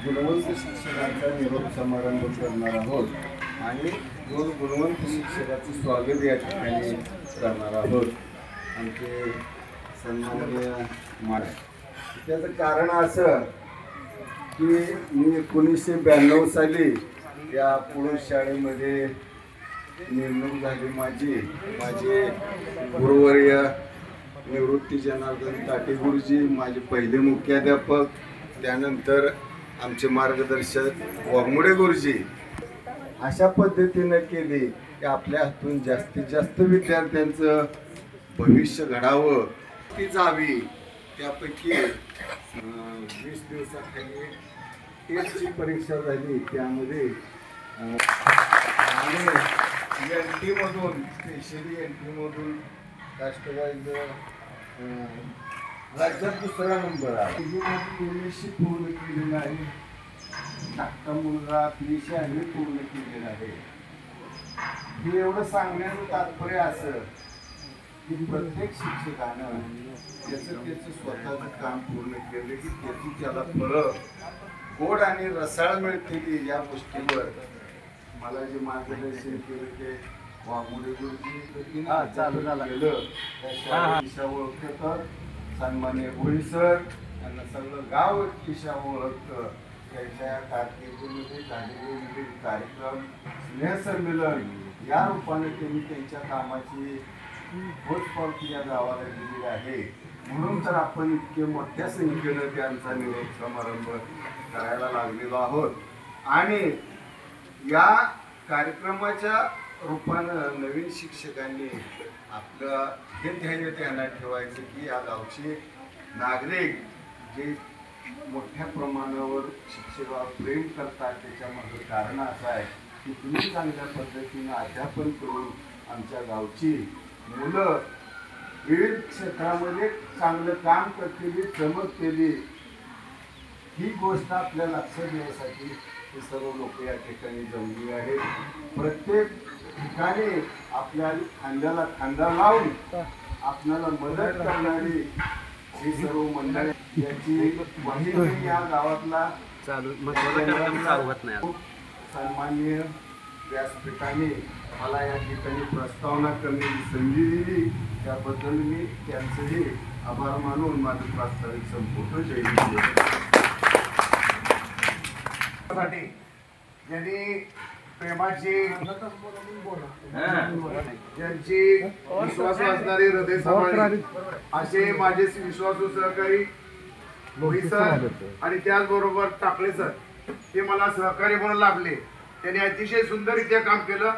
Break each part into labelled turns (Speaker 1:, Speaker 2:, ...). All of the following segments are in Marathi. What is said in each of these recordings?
Speaker 1: गुणवंत शिक्षकांचा निरोप समारंभ करणार आहोत आणि 2 गुणवंत शिक्षकाचं स्वागत या ठिकाणी करणार आहोत. आमचे सन्माननीय मान्य. त्याचं कारण असं की मी 1992 साली या पुरुष शाळेमध्ये नेमणूक झाली. माझे गुरुवर्य निवृत्ती जनार्दन ताटे गुरुजी माझे पहिले मुख्याध्यापक, त्यानंतर आमचे मार्गदर्शक वाघमोडे गुरुजी अशा पद्धतीनं केली की आपल्या हातून जास्तीत जास्त विद्यार्थ्यांचं भविष्य घडावं, ती जावी. त्यापैकी 20 दिवसाखाली टेस्टची परीक्षा झाली. त्यामध्ये NT मधून स्पेशली NT मधून राष्ट्रवाईज राज्यात 2रा नंबर आहे. MSc पूर्ण केलेला आहे. धाकटा मुलगा 300 पूर्ण केलेला आहे. हे एवढं सांगण्याचं तात्पर्य असं की प्रत्येक शिक्षकानं त्याचं स्वतःचं काम पूर्ण केलं की त्याची त्याला फळं गोड आणि रसाळ मिळतील. या गोष्टीवर मला जे मार्गदर्शन केलं ते वाघमोडे गुरुजी चालू झालं गेलं. त्या दिशा ओळखतात सन्मान्य भोई सर यांना सगळं गाव दिशा ओळखतं. त्यांच्या कारकिर्दीमध्ये झालेले विविध कार्यक्रम, स्नेहसंमेलन या रूपाने त्यांनी त्यांच्या कामाची पोचपावती या गावाला दिलेली आहे. म्हणून तर आपण इतके मोठ्या संख्येनं त्यांचा निरोप समारंभ करायला लागलेलो आहोत. आणि या कार्यक्रमाच्या रूपानं नवीन शिक्षकांनी आपलं हे ध्येय ध्यानात ठेवायचं की या गावचे नागरिक जे मोठ्या प्रमाणावर शिक्षकावर प्रेम करतात, त्याच्यामागं कारण असं आहे की तुम्ही चांगल्या पद्धतीनं अध्यापन करून आमच्या गावची मुलं विविध क्षेत्रामध्ये चांगलं काम करतेली, चमकतेली, ही गोष्ट आपल्या लक्षात येण्यासाठी हे सर्व लोक या ठिकाणी जमली आहेत. प्रत्येक ठिकाणी आपल्या खांद्याला खांदा लावून आपल्याला मदत करणारी ही सर्व मंडळी याची माहिती या गावातला सन्माननीय व्यासपीठाने मला या ठिकाणी प्रस्तावना करण्याची संधी दिली. त्याबद्दल मी त्यांचेही आभार मानून माझं प्रास्ताविक संपूर्ण जय
Speaker 2: ज्यांनी प्रेमाची ज्यांची विश्वास असणारे हृदय सांभाळले असे माझे विश्वासू सहकारी भोई सर आणि त्याचबरोबर टाकळे सर हे मला सहकारी म्हणून लाभले. त्यांनी अतिशय सुंदररित्या काम केलं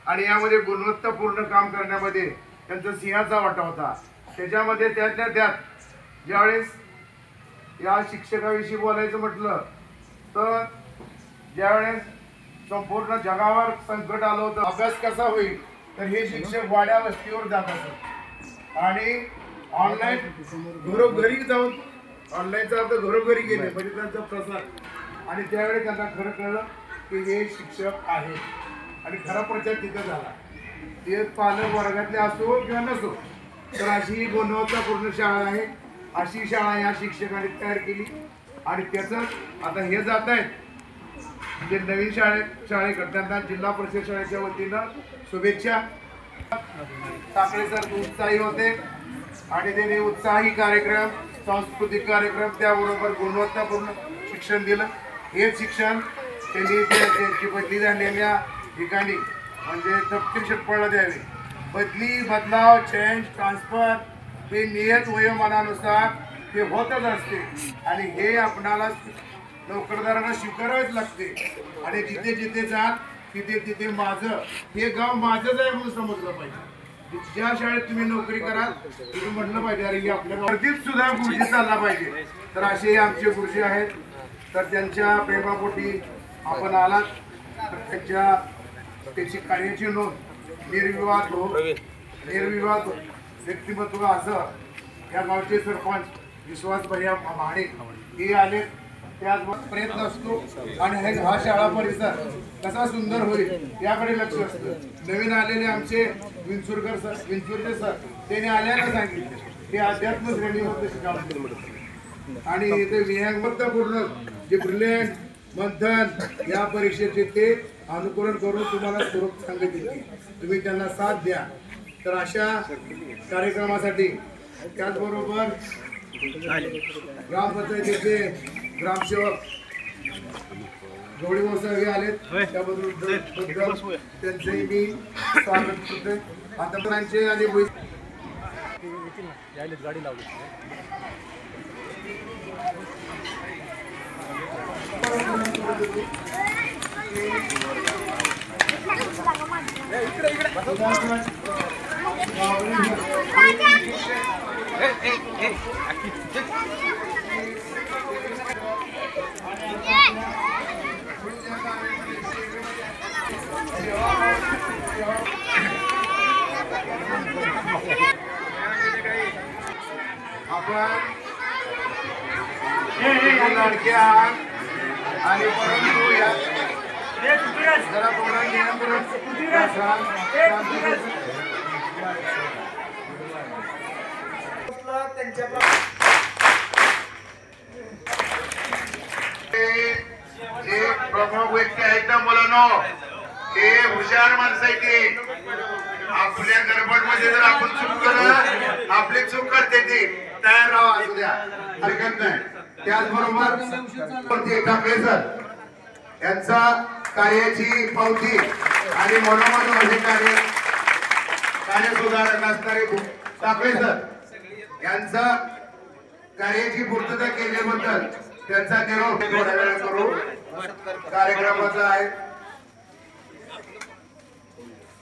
Speaker 2: आणि यामध्ये गुणवत्तापूर्ण काम करण्यामध्ये त्यांचा सिंहाचा वाटा होता. त्याच्यामध्ये त्यातल्या त्यात ज्यावेळेस या शिक्षकाविषयी बोलायचं म्हटलं तर ज्यावेळेस संपूर्ण जगावर संकट आलं होतं, अभ्यास कसा होईल, तर हे शिक्षक वाड्या वस्तीवर जात असत आणि ऑनलाईन घरोघरी जाऊन ऑनलाईनचा अर्थ घरोघरी गेले म्हणजे त्यांचा प्रसार. आणि त्यावेळी त्यांना खरं कळलं की हे शिक्षक आहेत आणि खरा प्रचार तिथं झाला. ते पालक वर्गातले असो किंवा नसो, तर अशी ही गुणवत्तापूर्ण शाळा आहे. अशी शाळा या शिक्षकांनी तयार केली आणि त्याचं आता हे जात आहेत जे नवीन शाळेकडे त्यांना जिल्हा परिषद शाळेच्या वतीनं शुभेच्छा. टाकळे सर उत्साही होते आणि त्यांनी उत्साही कार्यक्रम, सांस्कृतिक कार्यक्रम, त्याबरोबर गुणवत्तापूर्ण शिक्षण दिलं. हे शिक्षण त्यांनी त्यांची बदली झालेल्या ठिकाणी म्हणजे तपकीर षटपळला द्यावे. बदलाव, चेंज, ट्रान्सफर हे नियत वयोमानानुसार ते होतच असते आणि हे आपणाला नोकरदारांना स्वीकारावेच लागते. आणि जिथे जिथे जात तिथे तिथे माझं हे गाव माझंच आहे म्हणून समजलं पाहिजे. ज्या शाळेत तुम्ही नोकरी कराल तिथे म्हटलं पाहिजे अरे आपल्या गर्दीत सुद्धा गुरुजी चालला पाहिजे. तर असे आमचे गुरुजी आहेत. तर त्यांच्या प्रेमापोटी आपण आलात तर त्याची कार्याची नोंद निर्विवाद व्यक्तिमत्व असं या गावचे सरपंच विश्वास भैया महाडे हे आले. त्याच प्रयत्न असतो आणि हा शाळा परिसर कसा सुंदर होईल याकडे लक्ष असतं. नवीन आलेले आमचे विंचुरकर सर त्यांनी आल्यानं सांगितले हे अध्यात्म श्रेणी होते शिकावं आणि ते विहंगमत्तापूर्ण जे ब्रिलियंट मंथन या परीक्षेचे ते अनुकरण करून तुम्हाला स्वरूप सांगत येते. तुम्ही त्यांना साथ द्या. तर अशा कार्यक्रमासाठी त्याचबरोबर ग्रामपंचायतीचे ग्रामसेवक गवळी महोत्सव हे आलेत, त्याबद्दल त्यांचंही मी स्वागत करतोय. आतापर्यंतचे आणि
Speaker 3: गाडी लावली
Speaker 2: आपण लाडके आहात आणि परंतु या जरा थोडा नियंत्रण जे प्रमुख व्यक्ती आहेत ना मुलांनो, ते हुशार माणसं आहेत. ते आपल्या गडबडमध्ये जर आपण चूक केलं, आपली चूक करते ती तयार राहा, असू द्या, हरकत नाही. त्याचबरोबर ठाकरे सर यांचा कार्याची पावती आणि मनोमन माझे कार्यसुधारक असणारे ठाकरे सर यांचा कार्याची पूर्तता केल्याबद्दल त्यांचा निरोप थोड्या वेळा करू. कार्यक्रमाचा आहे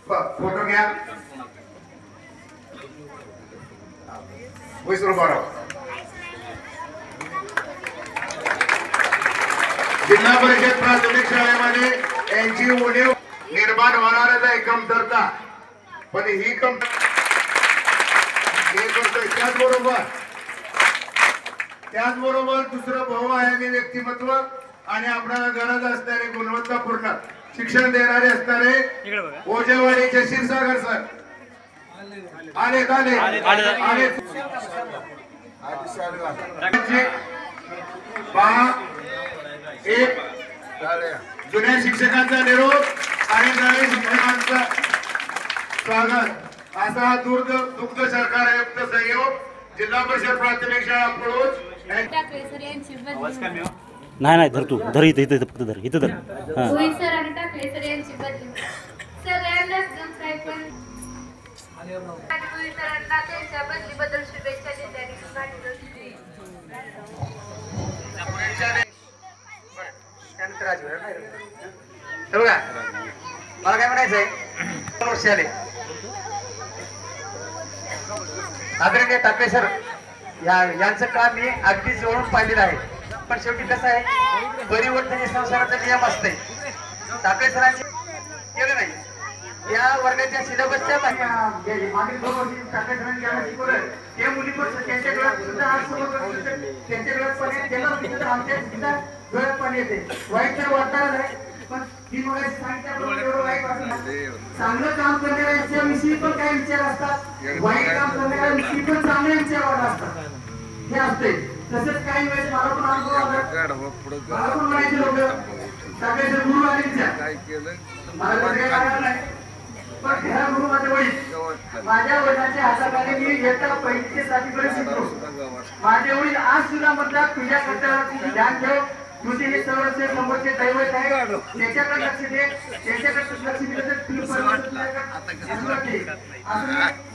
Speaker 2: फोटो घ्या. जिल्हा परिषद प्राथमिक शाळेमध्ये यांची उणीव निर्माण होणारच आहे, कमतरता. पण ही कमतरता हे करतोय. त्याचबरोबर दुसरं बहुआयामी व्यक्तिमत्व आणि आपल्याला गरज असणारे गुणवत्तापूर्ण शिक्षण देणारे असणारे ओजेवाडीचे क्षीरसागर सर आले. एक जुन्या शिक्षकांचा निरोप आणि नवीन शिक्षकांचा स्वागत असा हा दुग्ध सरकार आयुक्त सहयोग जिल्हा परिषद प्राथमिक शाळा पळूज.
Speaker 3: नाही धर, तू धर, इथं फक्त धर, इथं धर.
Speaker 4: रोहित सर आणि टाकले सर यांची बदली सगळ्यांनाच काय पण रोहित सरांना त्यांच्या बदलीबद्दल शुभेच्छा देते आणि
Speaker 5: बघा मला काय म्हणायचंय, 2 वर्ष आले आदरणीय टाकले सर यांचं काम मी अगदी जवळून पाहिलेलं आहे. पण शेवटी कसं आहे, परिवर्तन हे संसाराचा नियम असते. टाकले सरांचे केलं नाही. या वर्गाच्या सिलेबसच्या मागील 2 वर्षी टाकले सरांनी ज्याला शिकवलं ते मुली पण त्यांच्या डोळ्यात सुद्धा त्यांच्या डोळ्यात पाणी येते, आमच्या सुद्धा डोळ्यात पाणी येते. वाईट तर वाटणार नाही, पण ती मुलाची सांगितल्याप्रमाणे एवढं वाईट वाटत. चांगलं काम करणाऱ्यांच्याविषयी पण काही विचार असतात, वाईट काम करणाऱ्यांविषयी पण चांगले विचार वाटत असतात. हे असते. तसंच काही वेळेस मला पण अनुभव आला. मला पण म्हणायचे लोक टाकले सर गुरु आले विचार मला काय नाही. पण घरा गुरु माझे वडील, माझ्या वडिलांच्या हाताखाली मी इयत्ता 1ली ते 7वी पर्यंत शिकलो. माझे वडील आज सुद्धा म्हणतात तुझ्या कर्तव्याचे ध्यान ठेव, तुझे हे सर्वचे समोरचे दैवत आहे, त्याच्याकडे लक्ष दे, त्याच्याकडे लक्ष दिलं तर तुला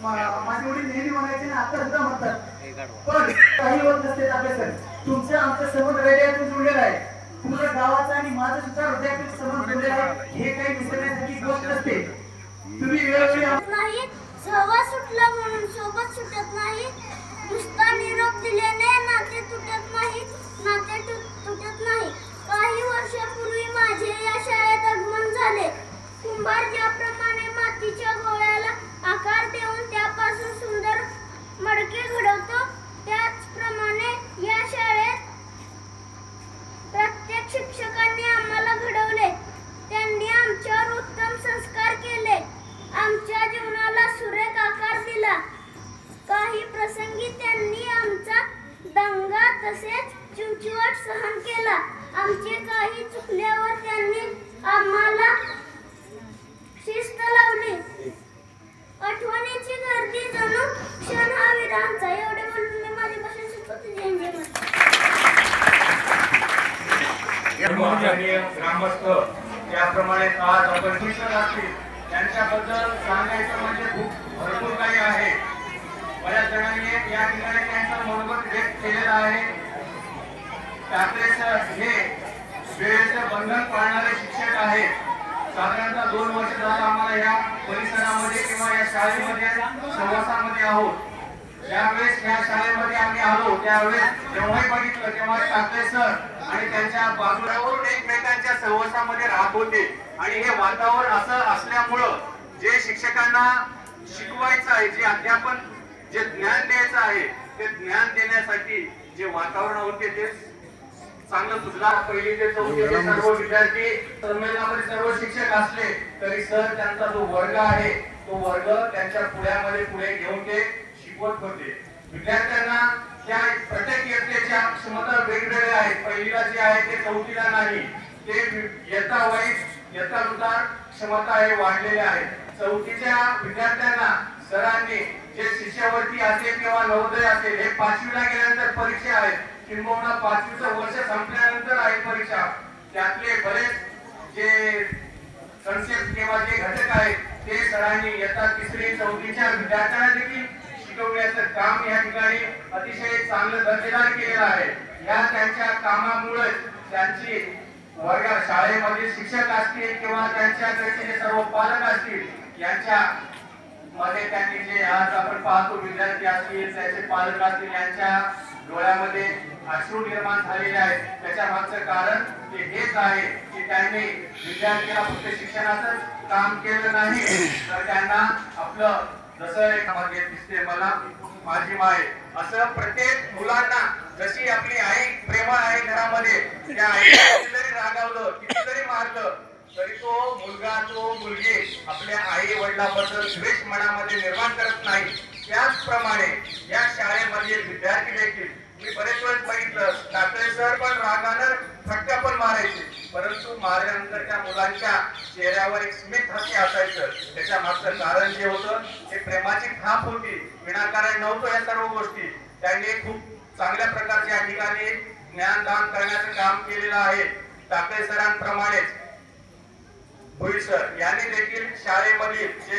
Speaker 5: माझे वडील नेहमी म्हणायचे ना, आता सुद्धा म्हणतात. पण काही होत नसते आपल्या सर, तुमचं आमचं संबंध हृदयातून जुळलेलं आहे. पूर्ण गावाचा आणि माझं सुद्धा हृदयातून संबंध जुळलेला आहे. हे काही विसरण्यासाठी गोष्ट नसते. तुम्ही वेळोवेळी
Speaker 6: नाही, सहवास सुटला म्हणून सोबत सुटत नाही. नुसता निरोप दिल्याने नाते तुटत नाही, नाते तुटत नाही. काही वर्षापूर्वी माझे या शाळेत आगमन झाले. कुंभार ज्याप्रमाणे मातीच्या गोळ्याला आकार देऊन त्यापासून सुंदर मडके घडवतो, त्याचप्रमाणे या शाळेत प्रत्येक शिक्षकांनी आम्हाला घडवले. त्यांनी आमच्यावर उत्तम संस्कार केले, आमच्या जीवनाला सुरेख आकार दिला. काही प्रसंगी त्यांनी आमचा दंगा तसेच चिवचिवाट सहन केला. आमचे काही चुकले
Speaker 2: आदरणीय ग्रामस्थ त्याप्रमाणे आज आपण शिक्षक असतील त्यांच्याबद्दल सांगायचं म्हणजे खूप भरपूर काही आहे. बऱ्याच जणांनी या ठिकाणी त्यांचं मनोगत व्यक्त केलेलं आहे. टाकले सर हे वेळेचं बंधन पाळणारे शिक्षक आहेत. साधारणतः 2 वर्ष झालं आम्हाला या परिसरामध्ये किंवा या शाळेमध्ये सहवासामध्ये आहोत. ज्यावेळेस या शाळेमध्ये आम्ही आलो त्यावेळेस जेव्हाही बघितलं तेव्हा टाकले सर आणि त्यांच्या बाजूलावरून एकमेकांच्या सहवासामध्ये राहत होते. आणि हे वातावरण असं असल्यामुळं जे शिक्षकांना शिकवायचं आहे, जे अध्यापन, जे ज्ञान द्यायचं आहे ते ज्ञान देण्यासाठी जे वातावरण होते ते चांगलं सुधार. पहिली ते चौथीचे सर्व विद्यार्थी संमेलनामध्ये सर्व शिक्षक असले तरी सर त्यांचा जो वर्ग आहे तो वर्ग त्यांच्या पुढ्यामध्ये पुढे घेऊन ते शिकवत होते. विद्यार्थ्यांना त्या प्रत्येक इयत्तेच्या क्षमता वेगवेगळ्या आहेत. पहिलीला जे आहे ते चौथीला नाही, ते इयत्ता वाईज इयत्तानुसार क्षमता हे वाढलेल्या आहेत. चौथीच्या विद्यार्थ्यांना सरांनी जे शिष्यवृत्ती असेल किंवा नवोदय असेल हे 5वीला गेल्यानंतर परीक्षा आहेत, किंबहुना 5वीचं वर्ष संपल्यानंतर आहे परीक्षा. त्यातले बरेच जे कन्सेप्ट किंवा जे घटक आहेत ते सरांनी इयत्ता 3री 4थीच्या विद्यार्थ्यांना देखील शिकवण्याचं काम या ठिकाणी अतिशय चांगलं दर्जेदार केलेलं आहे. या त्यांच्या कामामुळे त्यांची वर्गात शाळेमध्ये शिक्षक असतील किंवा त्यांच्याकडचे जे सर्व पालक असतील यांच्या मध्ये त्यांनी जे आज आपण पाहतो विद्यार्थी असतील त्याचे पालक असतील यांच्या डोळ्यामध्ये अश्रू निर्माण झालेले आहेत. त्याच्या मागचं कारण ते हेच आहे की त्यांनी विद्यार्थ्यांना फक्त शिक्षणाचं काम केलं नाही तर त्यांना आपलं जसं एकामध्ये दिसते मला माझी माय असं प्रत्येक मुलांना जशी आपली आई प्रेमळ आहे घरामध्ये त्या आईला कितीतरी रागावलं कितीतरी मारलं तरी तो मुलगा तो मुलगी आपल्या आई वडिलांबद्दल द्वेष मनामध्ये निर्माण करत नाही. त्याचप्रमाणे या शाळेमध्ये विद्यार्थी देखील मी बरेच वेळेस बघितलं टाकले सर पण रागानं फटका पण मारायचे, परंतु मारल्यानंतर त्या मुलांच्या चेहऱ्यावर एक स्मित हास्य असायचं. त्याच्या मागचं कारण जे होतं ते प्रेमाची थाप होती, विनाकारण नव्हतं. या सर्व गोष्टी त्यांनी खूप चांगल्या प्रकारचे या ठिकाणी ज्ञानदान करण्याचं काम केलेलं आहे. टाकले सरांप्रमाणेच भोई सर यांनी देखील शाळेमधील जे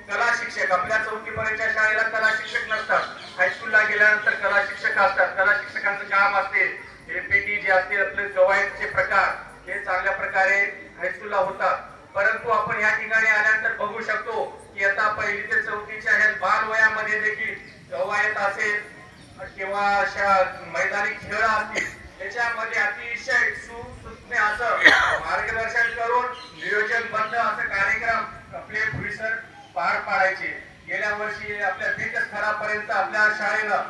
Speaker 2: कला शिक्षक आपल्या 4थी पर्यंतच्या शाळेला कला शिक्षक नसतात, हायस्कूलला गेल्यानंतर कला शिक्षक असतात. कला शिक्षकांचं काम असते एपीटी जे असते आपले कवायतचे प्रकार हे चांगल्या प्रकारे हायस्कूलला होतात. परंतु आपण या ठिकाणी आल्यानंतर बघू शकतो की आता 1ली ते 4थीच्या ह्या बालवयामध्ये देखील कवायत असेल किंवा अशा मैदानी खेळ असतील त्याच्यामध्ये अतिशय सुसूत्मे असं मार्गदर्शन करून नियोजनबद्ध असं कार्यक्रम आपले भुई सर पार पाडायचे. गेल्या वर्षी आपल्या बेटस्थरापर्यंत आपल्या शाळेनं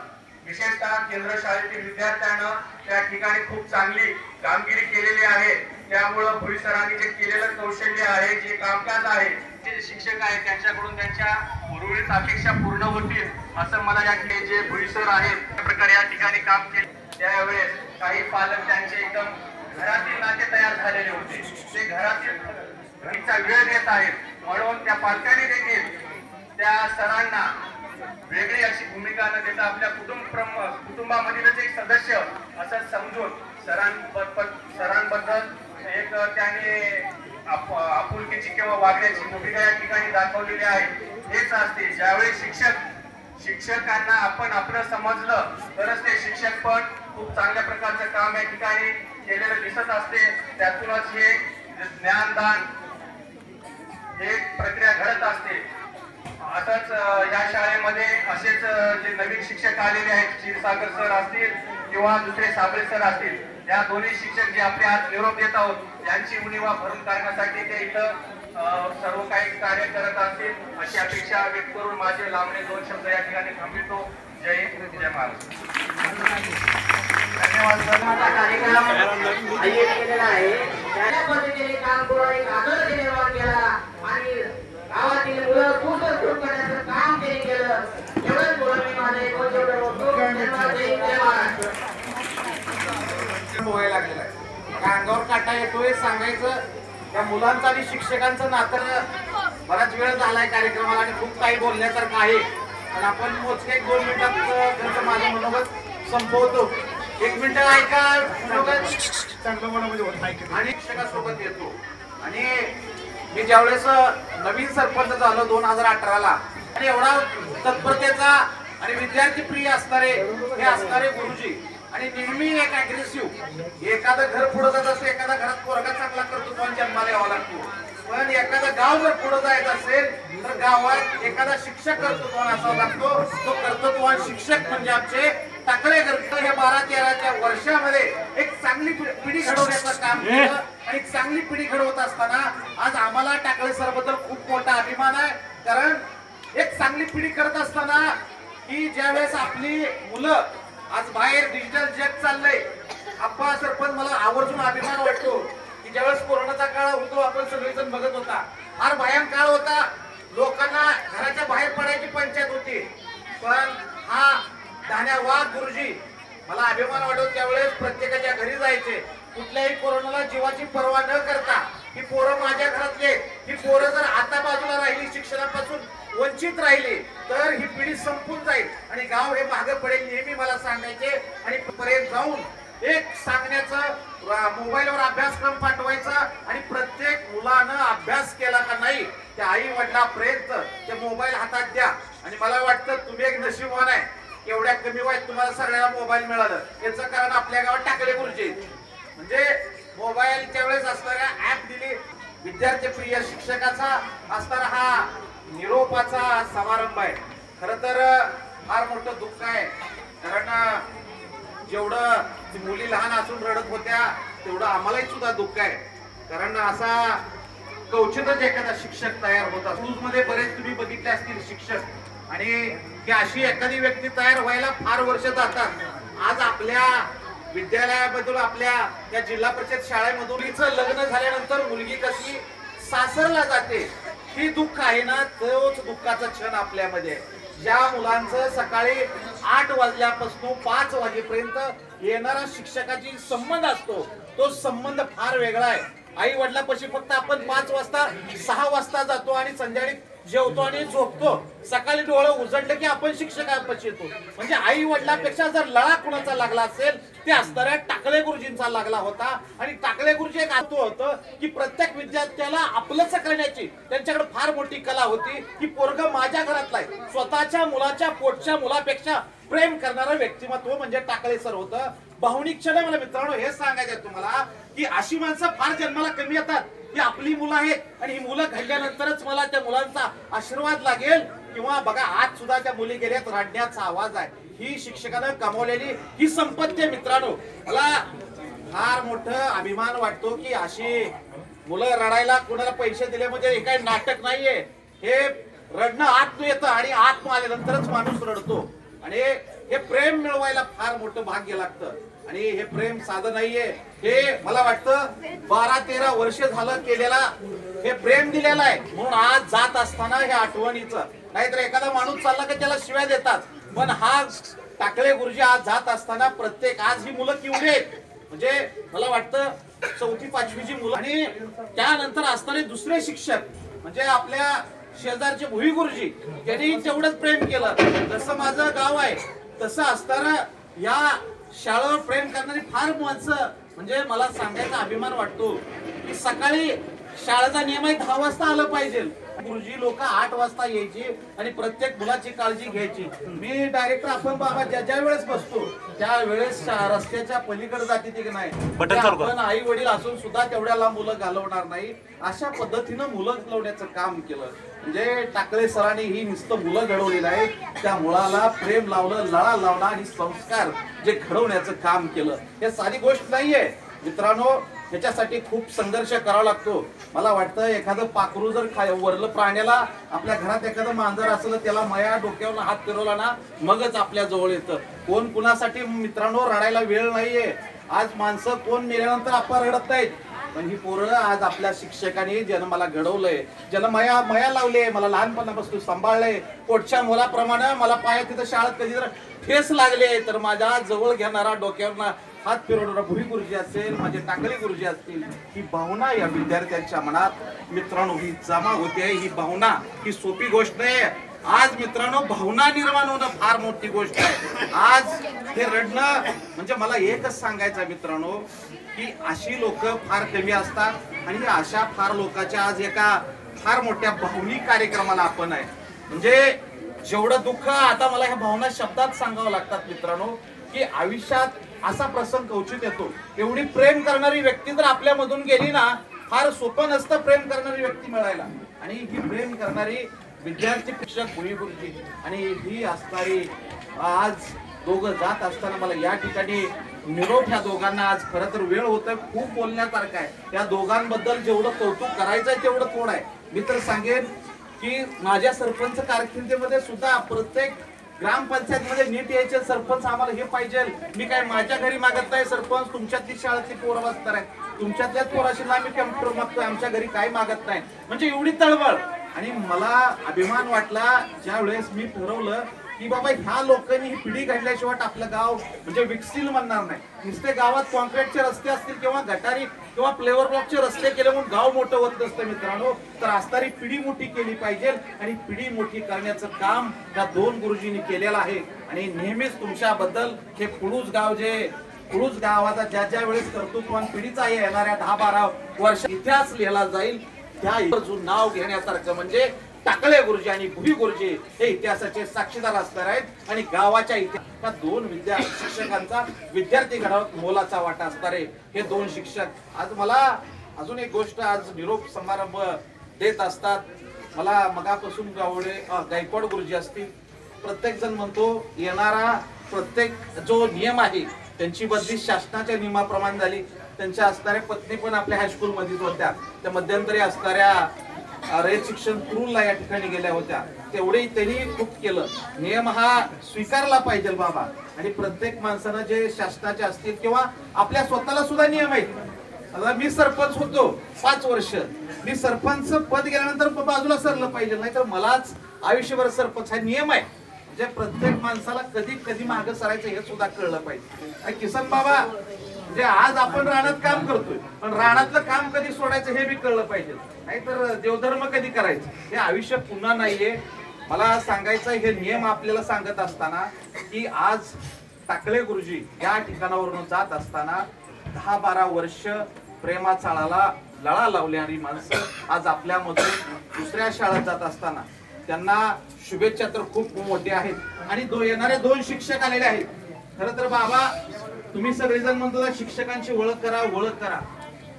Speaker 2: विशेषतः केंद्र शाळेतील विद्यार्थ्यांना त्या ठिकाणी खूप चांगली कामगिरी केलेली आहे. त्यामुळं भुई सरांनी जे केलेलं कौशल्य आहे, जे कामकाज आहे, जे शिक्षक आहेत त्यांच्याकडून त्यांच्या उर्वरित अपेक्षा पूर्ण होतील असं मला या ठिकाणी जे भुई सर आहेत त्या प्रकारे या ठिकाणी काम केले. त्यावेळेस काही पालक त्यांचे एकदम घरातील नाते तयार झालेले होते, ते घरातील घरीचा वेळ देत आहेत म्हणून त्या पालकांनी देखील त्या सरांना वेगळी अशी भूमिका न देता आपल्या कुटुंबामधीलच एक सदस्य असं समजून सरांबद्दल एक त्याने आपुलकीची किंवा वागण्याची भूमिका या ठिकाणी दाखवलेली आहे. हेच असते ज्यावेळी शिक्षकांना आपण आपलं समजलं तरच ते शिक्षक पण खूप चांगल्या प्रकारचं काम या ठिकाणी केलेलं दिसत असते. त्यातूनच हे ज्ञानदान हे प्रक्रिया घडत असते. असंच या शाळेमध्ये असेच जे नवीन शिक्षक आलेले आहेत क्षीरसागर सर असतील किंवा दुसरे साबळे सर असतील, या दोन्ही शिक्षक जे आपले आज निरोप देत आहोत यांची उणीवा भरून काढण्यासाठी ते इथं सर्व काही कार्य करत असतील अशी अपेक्षा व्यक्त करून माझे लांबणे 2 शब्द या ठिकाणी थांबवितो. जय हिंद, जय महाराष्ट्र.
Speaker 5: धन्यवाद. कार्यक्रम आयोजित केलेला आहे त्या पद्धतीने काम करून एक आदर्श निर्माण केला आणि गावातील मुलं खूप करण्याचं काम त्यांनी केलं. एवढंच बोलून मी माझे 2 शब्द बोलतो. धन्यवाद. जय हिंद, जय महाराष्ट्र.
Speaker 7: व्हायला लागलेला आहे. अंगावर काटा येतोय सांगायचं त्या मुलांचं आणि शिक्षकांचं नातं. बराच वेळ झालाय कार्यक्रमाला आणि खूप काही बोलण्यासारखं आहे, पण आपण मोजके 1-2 मिनिटात त्यांचं माझं मनोगत संपवतो. एक मिनिट ऐका मनोगत.
Speaker 2: चांगलं म्हणा म्हणजे होत नाही.
Speaker 7: आणि शिक्षकासोबत येतो. आणि मी ज्यावेळेस नवीन सरपंच झालो 2018ला आणि एवढा तत्परतेचा आणि विद्यार्थी प्रिय असणारे हे असणारे गुरुजी आणि नेहमी एक अग्रेसिव्ह. एखादं घर पुढे जात असतं, एखादा घरात पोरगा चांगला कर्तृत्वान जन्माला यावा लागतो. पण एखादं गाव जर पुढे जायचं असेल तर गावात एखादा शिक्षक कर्तृत्वान असावा लागतो. तो कर्तृत्वान शिक्षक म्हणजे आमचे टाकळेकर हे 12-13च्या वर्षामध्ये एक चांगली पिढी घडवण्याचं काम केलं. आणि चांगली पिढी घडवत असताना आज आम्हाला टाकळे सर बद्दल खूप मोठा अभिमान आहे. कारण एक चांगली पिढी करत असताना की ज्यावेळेस आपली मुलं आज बाहेर डिजिटल जग चाललंय. आप्पा सरपंच मला आवर्जून अभिमान वाटतो की ज्यावेळेस कोरोनाचा काळ होतो आपण सगळेजण बघत होता. फार भयान काळ होता. लोकांना घराच्या बाहेर पडायची पंचायत होती. पण हा धान्या वाघ गुरुजी मला अभिमान वाटतो. त्यावेळेस प्रत्येकाच्या घरी जायचे. कुठल्याही कोरोनाला जीवाची पर्वा न करता ही पोरं माझ्या घरातले, ही पोरं जर आता बाजूला राहिली, शिक्षणापासून वंचित राहिली तर ही पिढी संपून जाईल आणि गाव हे मागे पडेल नेहमी मला सांगायचे. आणि पर्यंत जाऊन एक सांगण्याचं मोबाईलवर अभ्यासक्रम पाठवायचा आणि प्रत्येक मुलानं अभ्यास केला का नाही त्या आई वडिलांपर्यंत ते मोबाईल हातात द्या. आणि मला वाटतं तुम्ही एक नशीबवान आहे, एवढ्या कमी वयात तुम्हाला सगळ्याला मोबाईल मिळालं. याचं कारण आपल्या गावात टाकले गुरुजी म्हणजे मोबाईल त्यावेळेस असणाऱ्या ऍप दिली. विद्यार्थी प्रिय शिक्षकाचा असणारा हा निरोपाचा समारंभ आहे. खर तर फार मोठं दुःख आहे. कारण जेवढं मुली लहान असून रडत होत्या तेवढं आम्हालाही सुद्धा दुःख आहे. कारण असा क्वचितच एखादा शिक्षक तयार होता. स्कूल मध्ये बरेच तुम्ही बघितले असतील शिक्षक आणि ही अशी एखादी व्यक्ती तयार व्हायला फार वर्ष जातात. आज आपल्या विद्यालयाबद्दल आपल्या या जिल्हा परिषद शाळेमधून हिचं लग्न झाल्यानंतर मुलगी कशी सासरला जाते ही दुःख आहे ना, तोच दुःखाचा क्षण आपल्यामध्ये. ज्या मुलांचं सकाळी 8 वाजल्यापासून 5 वाजेपर्यंत येणारा शिक्षकाची संबंध असतो तो संबंध फार वेगळा आहे. आई वडिलांपाशी फक्त आपण 5 वाजता 6 वाजता जातो आणि संध्याकाळी जेवतो आणि झोपतो. सकाळी डोळं उजळलं की आपण शिक्षकांपाशी येतो. म्हणजे आई वडिलांपेक्षा जर लळा कुणाचा लागला असेल ते असणाऱ्या टाकळे गुरुजींचा लागला होता. आणि टाकळे गुरुजी एक असं होतं की प्रत्येक विद्यार्थ्याला आपलंच करण्याची त्यांच्याकडे फार मोठी कला होती की पोरग माझ्या घरातला आहे. स्वतःच्या मुलाच्या पोटच्या मुलापेक्षा प्रेम करणारं व्यक्तिमत्व म्हणजे टाकळे सर होतं. भावनिक क्षण मला मित्रांनो हे सांगायचं तुम्हाला की अशी माणसं फार जन्माला कमी येतात की आपली मुलं आहेत आणि ही मुलं घडल्यानंतरच मला त्या मुलांचा आशीर्वाद लागेल. किंवा बघा आज सुद्धा त्या मुली गेल्यात रडण्याचा आवाज आहे. ही शिक्षकानं कमावलेली ही संपत्ती आहे मित्रांनो. मला फार मोठं अभिमान वाटतो की अशी मुलं रडायला कोणाला पैसे दिले म्हणजे हे काही नाटक नाहीये. हे रडणं आत येतं आणि आत आल्यानंतरच माणूस रडतो. आणि हे प्रेम मिळवायला फार मोठं भाग्य लागतं. आणि हे प्रेम साधं नाहीये. हे मला वाटतं 12-13 वर्ष झालं केलेला हे प्रेम दिलेलं आहे. म्हणून आज जात असताना हे आठवणीचं. नाहीतर एखादा माणूस चालला की त्याला शिव्या देतात. पण हा टाकळे गुरुजी आज जात असताना प्रत्येक आज ही मुलं केवढी आहेत म्हणजे मला वाटतं 4वी-5वीची मुलं आणि त्यानंतर असणारे दुसरे शिक्षक म्हणजे आपल्या शेजारचे भुई गुरुजी त्यांनी तेवढंच प्रेम केलं. जसं माझं गाव आहे तसं असताना या शाळेवर प्रेम करणारी फार माणसं म्हणजे मला सांगायचा अभिमान वाटतो की सकाळी शाळेचा नियम आहे 10 वाजता आलं पाहिजे. गुरुजी लोक 8 वाजता यायची आणि प्रत्येक मुलाची काळजी घ्यायची. मी डायरेक्टर आपण बाबा ज्या वेळेस बसतो त्या वेळेस रस्त्याच्या पलीकडे जाते की नाही आपण आई वडील असून सुद्धा तेवढ्याला मुलं घालवणार नाही. अशा पद्धतीनं मुलं घालवण्याचं काम केलं. म्हणजे टाकळे सरांनी ही नुसतं मुलं घडवलेलं आहे. त्या मुलाला प्रेम लावलं, लळा लावला आणि संस्कार जे घडवण्याचं काम केलं. हे साधी गोष्ट नाहीये मित्रांनो. याच्यासाठी खूप संघर्ष करावा लागतो. मला वाटतं एखादं पाखरू जर वरलं प्राण्याला आपल्या घरात एखादं मांजर असलं त्याला मया डोक्यावर हात फिरवला ना मगच आपल्या जवळ येतं. कोण कुणासाठी मित्रांनो रडायला वेळ नाहीये. आज माणसं कोण मेल्यानंतर आपण रडत नाहीत. पण ही पोरं आज आपल्या शिक्षकांनी ज्यानं मला घडवलंय, ज्यानं मया लावले, मला लहानपणापासून सांभाळलंय, पोटच्या मुलाप्रमाणे मला पाया तिथं शाळेत कधी जर ठेस लागले तर माझ्या जवळ घेणारा डोक्यावर हात फिरवणारा भुई गुरुजी असेल, माझे टाकळे गुरुजी असतील, ही भावना या विद्यार्थ्यांच्या मनात मित्रांनो ही जमा होते. ही भावना ही सोपी गोष्ट नाही. आज मित्रांनो भावना निर्माण होणं फार मोठी गोष्ट आहे. आज हे रडणं म्हणजे मला एकच सांगायचं आहे मित्रांनो, की अशी लोक फार कमी असतात आणि अशा फार लोकांच्या आज एका फार मोठ्या भावनिक कार्यक्रमाला आपण आहे. म्हणजे जेवढं दुःख आता मला ह्या भावना शब्दात सांगावं लागतात मित्रांनो, की आयुष्यात असा प्रसंग क्वचित येतो. एवढी प्रेम करणारी व्यक्ती जर आपल्या मधून गेली ना, फार सोपं नसतं प्रेम करणारी व्यक्ती मिळायला. आणि ही प्रेम करणारी विद्यार्थी शिक्षक गुरुजी आणि ही असणारी आज दोघं जात असताना मला या ठिकाणी निरोप ह्या दोघांना आज खरं तर वेळ होतोय, खूप बोलण्यासारखं आहे. या दोघांबद्दल जेवढं कौतुक करायचं आहे तेवढं थोडं आहे. मी तर सांगेन की माझ्या सरपंच कारकिर्दीमध्ये सुद्धा प्रत्येक ग्रामपंचायतमध्ये नीट यायचे सरपंच आम्हाला हे पाहिजे. मी काय माझ्या घरी मागत नाही सरपंच, तुमच्यातली शाळेतली पोरं बसणार आहे, तुमच्यातल्याच पोराशीला आम्ही कम्प्युटर मागतोय, आमच्या घरी काही मागत नाही. म्हणजे एवढी तळमळ. आणि मला अभिमान वाटला ज्या वेळेस मी ठरवलं की बाबा ह्या लोकांनी ही पिढी घडल्याशिवाय आपलं गाव म्हणजे विकसिल म्हणणार नाही. नुसते गावात कॉन्क्रीटचे रस्ते असतील किंवा गटारी किंवा फ्लेवर ब्लॉकचे रस्ते केले म्हणून गाव मोठं होत नसतं मित्रांनो. तर असणारी पिढी मोठी केली पाहिजे आणि पिढी मोठी करण्याचं काम त्या दोन गुरुजींनी केलेलं आहे. आणि नेहमीच तुमच्याबद्दल हे पुळूस गाव जे पुळूस गावाचा ज्या ज्या वेळेस कर्तृत्वान पिढीचा येणाऱ्या 10-12 वर्ष इतिहास लिहिला जाईल त्या नाव घेण्यासारखं म्हणजे टाकळे गुरुजी आणि भुई गुरुजी हे इतिहासाचे साक्षीदार असणार आहेत. आणि गावाच्या इतिहासात दोन शिक्षकांचा विद्यार्थी घडवत मोलाचा वाटा असणार आहे हे दोन शिक्षक. आज मला अजून एक गोष्ट, आज निरोप समारंभ देत असतात मला मगापासून गायकवाड गुरुजी असतील. प्रत्येक जण म्हणतो येणारा प्रत्येक जो नियम आहे त्यांची बदली शासनाच्या नियमाप्रमाणे झाली. त्यांच्या असणाऱ्या पत्नी पण आपल्या हायस्कूल मध्येच होत्या, त्या मध्यंतरी असणाऱ्या रयत शिक्षण कुरूलला या ठिकाणी गेल्या होत्या. तेवढे त्यांनी खूप केलं. नियम हा स्वीकारला पाहिजे बाबा. आणि प्रत्येक माणसानं जे शासनाचे असतील किंवा आपल्या स्वतःला सुद्धा नियम आहेत. आता मी सरपंच होतो 5 वर्ष, मी सरपंच पद गेल्यानंतर बाजूला सरलं पाहिजे, नाही तर मलाच आयुष्यभर सरपंच हा नियम आहे. म्हणजे प्रत्येक माणसाला कधी कधी मागं सरायचं हे सुद्धा कळलं पाहिजे. किसन बाबा म्हणजे आज आपण रानात काम करतोय, पण रानातलं काम कधी सोडायचं हे बी कळलं पाहिजे, नाहीतर देवधर्म कधी करायचं हे आयुष्य पुन्हा नाहीये. मला सांगायचं हे नियम आपल्याला सांगत असताना की आज टाकळे गुरुजी या ठिकाणावरून जात असताना 10-12 वर्ष प्रेमाचाळाला लळा लावणारी माणसं आज आपल्यामधून दुसऱ्या शाळेत जात असताना त्यांना शुभेच्छा तर खूप मोठे आहेत. आणि येणारे 2 शिक्षक आलेले आहेत. खरं तर बाबा तुम्ही सगळेजण म्हणतो शिक्षकांची ओळख करा, ओळख करा.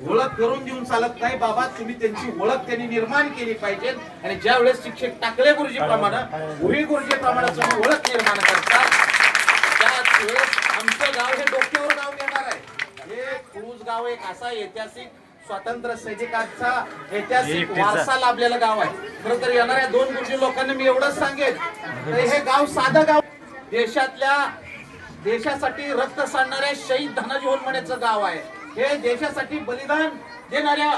Speaker 7: ओळख करून देऊन चालत नाही बाबा, तुम्ही त्यांची ओळख त्यांनी निर्माण केली पाहिजे. आणि ज्या वेळेस शिक्षक टाकळे गुरुजी प्रमाणे भुई गुरुजी प्रमाणे तुम्ही ओळख निर्माण करता त्याच वेळेस आमचं गाव हे डोक्यावर गाव येणार आहे. हे कुरूस गाव एक असा ऐतिहासिक स्वातंत्र्य सैनिकांचा ऐतिहासिक वारसा लाभलेलं गाव आहे. खरं तर येणाऱ्या 2 गुरुजी लोकांना मी एवढंच सांगेन हे गाव साधं गाव, देशासाठी रक्त सांडणाऱ्या शहीद धनाजी होलमण्याचं गाव आहे. हे देशासाठी बलिदान देणाऱ्या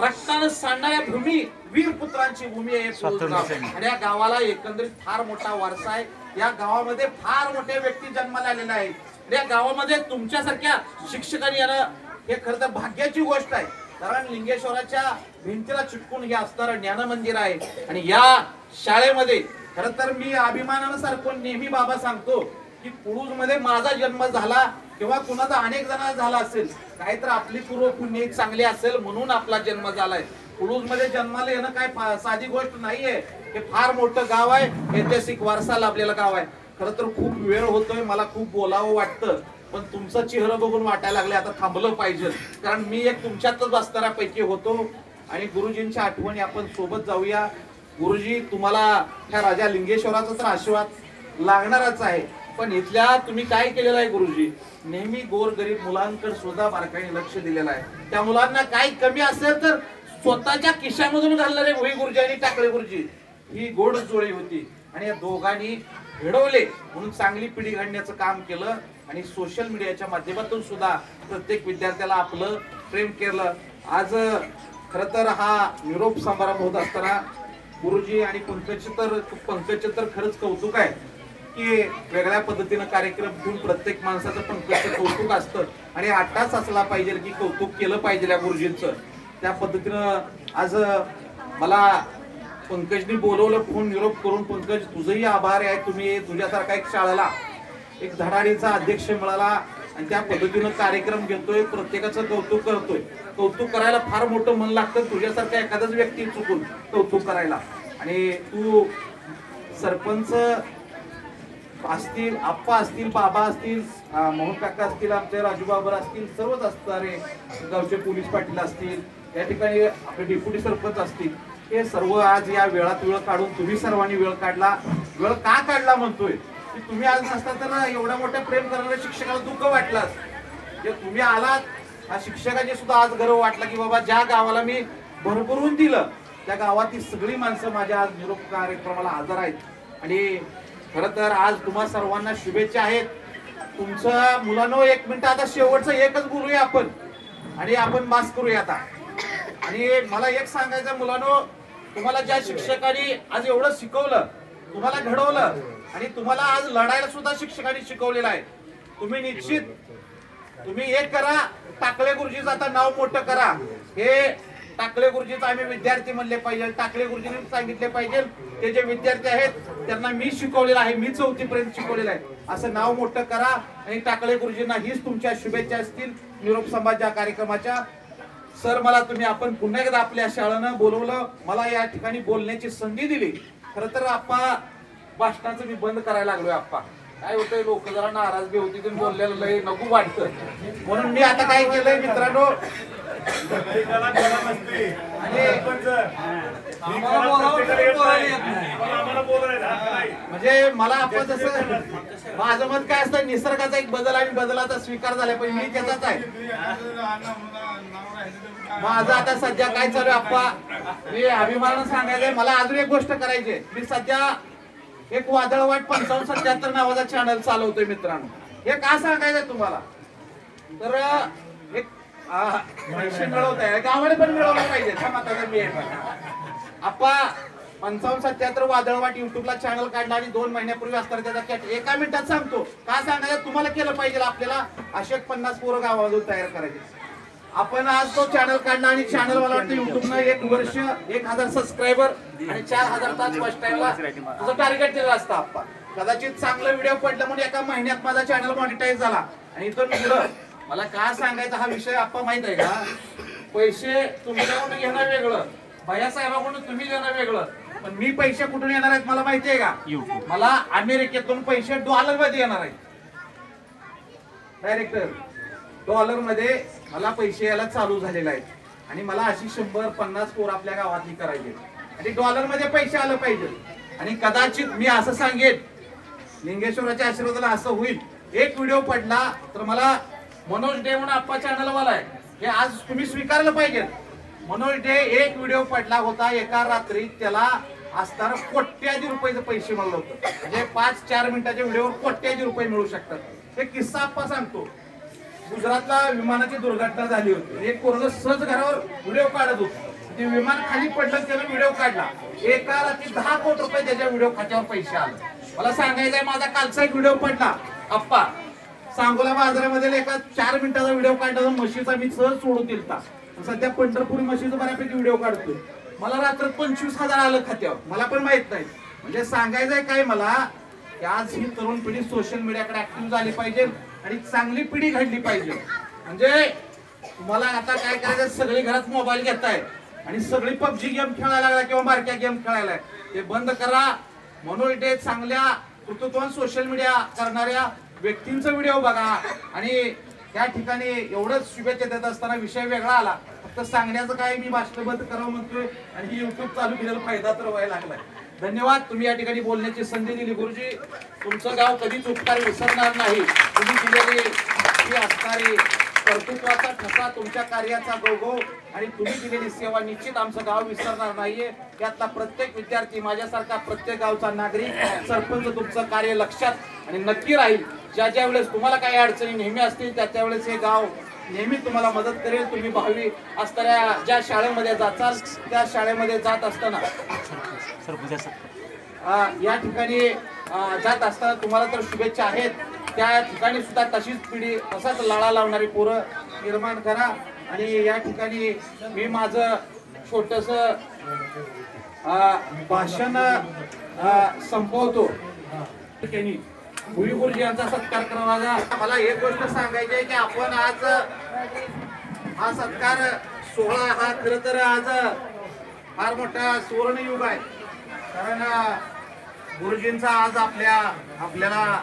Speaker 7: रक्तानं सांडणाऱ्या भूमी वीर पुत्रांची भूमी आहे आणि या गावाला एकंदरीत फार मोठा वारसा आहे. या गावामध्ये फार मोठ्या व्यक्ती जन्माला आलेल्या आहेत. या गावामध्ये तुमच्यासारख्या शिक्षकांनी येणं हे खरं तर भाग्याची गोष्ट आहे. कारण लिंगेश्वराच्या भिंतीला चिटकून हे असणारं ज्ञान मंदिर आहे. आणि या शाळेमध्ये खरं तर मी अभिमानानं सारखं नेहमी बाबा सांगतो की कुळूस मध्ये माझा जन्म झाला किंवा कुणाचा अनेक जणांना झाला असेल, काहीतरी आपली पूर्व पुण्य चांगली असेल म्हणून आपला जन्म झालाय. कुळूस मध्ये जन्माला येणं काय साधी गोष्ट नाहीये. हे फार मोठं गाव आहे, ऐतिहासिक वारसा लाभलेलं गाव आहे. खरं तर खूप वेळ होतोय, मला खूप बोलावं वाटतं, पण तुमचं चेहरं बघून वाटायला लागले आता थांबलं पाहिजे. कारण मी एक तुमच्यातच असणाऱ्यापैकी होतो. आणि गुरुजींच्या आठवणी आपण सोबत जाऊया. गुरुजी तुम्हाला ह्या राजा लिंगेश्वराचा तर आशीर्वाद लागणारच आहे, पण इथल्या तुम्ही काय केलेलं आहे गुरुजी, नेहमी गोरगरीब मुलांकडे सुद्धा बारकाईने लक्ष दिलेलं आहे. त्या मुलांना काही कमी असेल तर स्वतःच्या खिशामधून घालणारे भुई गुरुजी आणि टाकळे गुरुजी ही गोड जोडी होती. आणि या दोघांनी घडवले म्हणून चांगली पिढी घडण्याचं काम केलं. आणि सोशल मीडियाच्या माध्यमातून सुद्धा प्रत्येक विद्यार्थ्याला आपलं प्रेम केलं. आज खरं तर हा निरोप समारंभ होत असताना गुरुजी आणि पंकजचं तर खरंच कौतुक आहे की वेगळ्या पद्धतीनं कार्यक्रम घेऊन प्रत्येक माणसाचं पंकजचं कौतुक असतं आणि आठाच असला पाहिजे की कौतुक केलं पाहिजे या गुरुजींचं. त्या पद्धतीनं आज मला पंकजनी बोलवलं फोन निरोप करून. पंकज तुझंही आभार आहे, तुम्ही तुझ्यासारखा एक शाळेला एक धडाडीचा अध्यक्ष मिळाला आणि त्या पद्धतीनं कार्यक्रम घेतोय, प्रत्येकाचं कौतुक करतोय. कौतुक करायला फार मोठं मन लागतं, तुझ्यासारखा एखादाच व्यक्ती चुकून कौतुक करायला. आणि तू सरपंच असतील, आप्पा असतील, बाबा असतील, मोहन काका असतील, आमचे राजू बाबर असतील, सर्वच असणारे गावचे पोलीस पाटील असतील, या ठिकाणी आपले डेप्युटी सरपंच असतील, हे सर्व आज या वेळात वेळ काढून तुम्ही सर्वांनी वेळ काढला. वेळ का काढला म्हणतोय की तुम्ही आज नसता तर एवढ्या मोठ्या प्रेम करणाऱ्या शिक्षकाला दुःख वाटलं. जे तुम्ही आलात, हा शिक्षकाची सुद्धा आज गर्व वाटला की बाबा ज्या गावाला मी भरभरून दिलं त्या गावातील सगळी माणसं माझ्या आज निरोप कार्यक्रमाला हजर आहेत. आणि खरं तर आज तुम्हा सर्वांना शुभेच्छा आहेत. तुमचं मुलांनो, 1 मिनिट आता शेवटचं एकच बोलूया आपण आणि आपण मास्क करूया आता. आणि मला एक सांगायचं मुलांनो, तुम्हाला ज्या शिक्षकांनी आज एवढं शिकवलं, तुम्हाला घडवलं आणि तुम्हाला आज लढायला सुद्धा शिक्षकांनी शिकवलेलं आहे. तुम्ही निश्चित तुम्ही एक करा, टाकळे गुरुजीचं आता नाव मोठं करा. हे टाकळे गुरुजीचं आम्ही विद्यार्थी म्हणले पाहिजे, टाकळे गुरुजींनी सांगितले पाहिजे ते जे विद्यार्थी आहेत त्यांना मी शिकवलेलं आहे, मी 4थी पर्यंत शिकवलेलं आहे, असं नाव मोठं करा. आणि टाकळे गुरुजींना हीच तुमच्या शुभेच्छा असतील निरोप समाज या कार्यक्रमाच्या. सर, मला तुम्ही आपण पुन्हा एकदा आपल्या शाळेनं बोलवलं, मला या ठिकाणी बोलण्याची संधी दिली. खरं तर आप्पा भाषणाचं मी बंद करायला लागलोय. आप्पा काय होतंय, लोक जरा नाराज बी होती, तुम्ही बोललेलं लय नको वाटतं, म्हणून मी आता काय केलंय मित्रांनो, म्हणजे मला आपण जसं माझं मत काय असतं, निसर्गाचा एक बदल आणि बदलाचा स्वीकार झालाय, पण मी त्याचाच आहे. माझं आता सध्या काय चालू आहे आप्पा, मी अभिमानानं सांगायचंय, मला अजून एक गोष्ट करायची. मी सध्या एक वादळवाट 5577 नावाचा चॅनल चालवतोय मित्रांनो. हे का सांगायचंय तुम्हाला, तर एक पैसे मिळवत आहे, गावाने पण मिळवलं पाहिजे. मी आप्पा 5577 वादळवाट युट्यूबला चॅनल काढला आणि 2 महिन्यापूर्वी असताना त्याचा एका मिनिटात सांगतो. का सांगायचं, तुम्हाला केलं पाहिजे, आपल्याला असे 50 पोरं गावामधून तयार करायचे. आपण आज तो चॅनल काढला आणि चॅनल मला वाटतं युट्यूबनं 1 वर्ष 1000 सबस्क्रायबर आणि 4000 तास फर्स्ट टाइमला तुझं टार्गेट दिलं असतं आप्पा. कदाचित चांगलं व्हिडिओ पडलं म्हणून एका महिन्यात माझा चॅनल मॉनिटाईज झाला. आणि इथून पुढं मला का सांगायचा हा विषय आप्पा माहित आहे का, पैसे तुमच्याकडून घेणं वेगळं, भैयासाहेबांकडून तुम्ही घेणं वेगळं, पण मी पैसे कुठून येणार आहेत मला माहिती आहे का, मला अमेरिकेतून पैसे डॉलरमध्ये येणार आहेत. डायरेक्टर डॉलरमध्ये मला पैसे यायला चालू झालेले आहेत. आणि मला अशी 100-50 पोर आपल्या गावातली करायची आणि डॉलरमध्ये पैसे आलं पाहिजे. आणि कदाचित मी असं सांगेन, लिंगेश्वराच्या आशीर्वादाला असं होईल, एक व्हिडिओ पडला तर मला मनोज डे म्हणून आप्पा चॅनलवाला आहे, हे आज तुम्ही स्वीकारलं पाहिजे. मनोज डे एक व्हिडिओ पडला होता, एका रात्रीत त्याला असताना कोट्याधी रुपयाचे पैसे मिळलं होतं. म्हणजे 5-4 मिनिटाच्या व्हिडिओवर कोट्याधी रुपये मिळू शकतात. हे किस्सा आप्पा सांगतो. गुजरातला विमानाची दुर्घटना झाली होती, एक पोरगं सहज घरावर व्हिडिओ काढत होतं, ते विमान खाली पडलं, त्याने व्हिडिओ काढला, एका रात्री 10 कोटी रुपये त्याच्या व्हिडिओ खात्यावर पैसे आले. मला सांगायचंय, माझा कालचा एक व्हिडिओ पडला आप्पा, सांगोला बाजारामध्ये एका 4 मिनिटाचा व्हिडिओ काढला, म्हशीचा मी सहज सोडून दिलता. सध्या पंढरपुरी म्हशीचा बऱ्यापैकी व्हिडिओ काढतोय, मला रात्र 25,000 आलं खात्यावर, मला पण माहित नाही. म्हणजे सांगायचंय काय मला, की आज ही तरुण पिढी सोशल मीडियाकडे ऍक्टिव्ह झाली पाहिजे आणि चांगली पिढी घडली पाहिजे. म्हणजे तुम्हाला आता काय करायचं, सगळी घरात मोबाईल घेताय आणि सगळी पबजी गेम खेळायला लागला किंवा बारक्या गेम खेळायला, ते बंद करा. मनोज डे चांगल्या कर्तृत्वान सोशल मीडिया करणाऱ्या व्यक्तींचा व्हिडिओ बघा. आणि त्या ठिकाणी एवढंच शुभेच्छा देत असताना विषय वेगळा आला, फक्त सांगण्याचं काय, मी भाषण बंद करावं म्हणतोय आणि ही युट्यूब चालू केलेला फायदा तर व्हायला लागलाय. धन्यवाद, तुम्ही या ठिकाणी बोलण्याची संधी दिली. गुरुजी, तुमचं गाव कधीच उपकार विसरणार नाही. तुम्ही दिलेली ही असणारी कर्तृत्वाचा ठसा, तुमच्या कार्याचा गौरव आणि तुम्ही दिलेली सेवा निश्चित आमचं गाव विसरणार नाहीये. यातला प्रत्येक विद्यार्थी, माझ्यासारखा प्रत्येक गावचा नागरिक, सरपंच तुमचं कार्य लक्षात आणि नक्की राहील. ज्या ज्या वेळेस तुम्हाला काही अडचणी नेहमी असतील त्या त्यावेळेस हे गाव नेहमी तुम्हाला मदत करेल. तुम्ही भावी असणाऱ्या ज्या शाळेमध्ये जाचाल त्या शाळेमध्ये जात असताना या ठिकाणी जात असताना तुम्हाला तर शुभेच्छा आहेत, त्या ठिकाणी सुद्धा तशीच पिढी, तसाच लळा लावणारी पोरं निर्माण करा. आणि या ठिकाणी मी माझं छोटंसं भाषण संपवतो त्यांनी भुई गुरुजी यांचा सत्कार करावा. मला एक गोष्ट सांगायची आहे की आपण आज हा सत्कार सोहळा हा खरं तर आज फार मोठा सुवर्ण युग आहे. कारण गुरुजींचा आज आपल्याला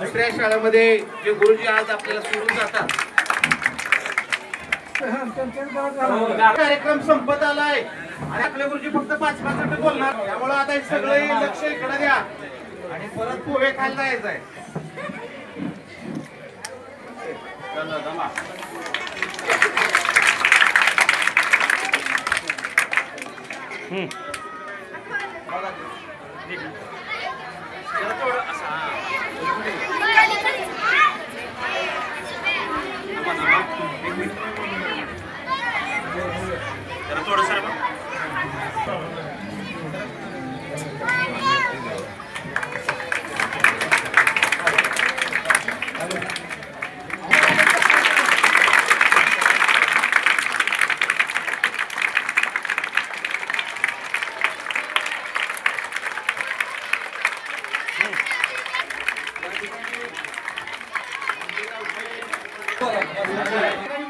Speaker 7: दुसऱ्या शाळेमध्ये जे गुरुजी आज आपल्याला सोडून जातात. कार्यक्रम संपत आलाय आणि आपले गुरुजी फक्त 5-5 मिनिटं बोलणार. त्यामुळे आता हे सगळे लक्ष इकडे द्या आणि परत पोहे खायला जायचं आहे.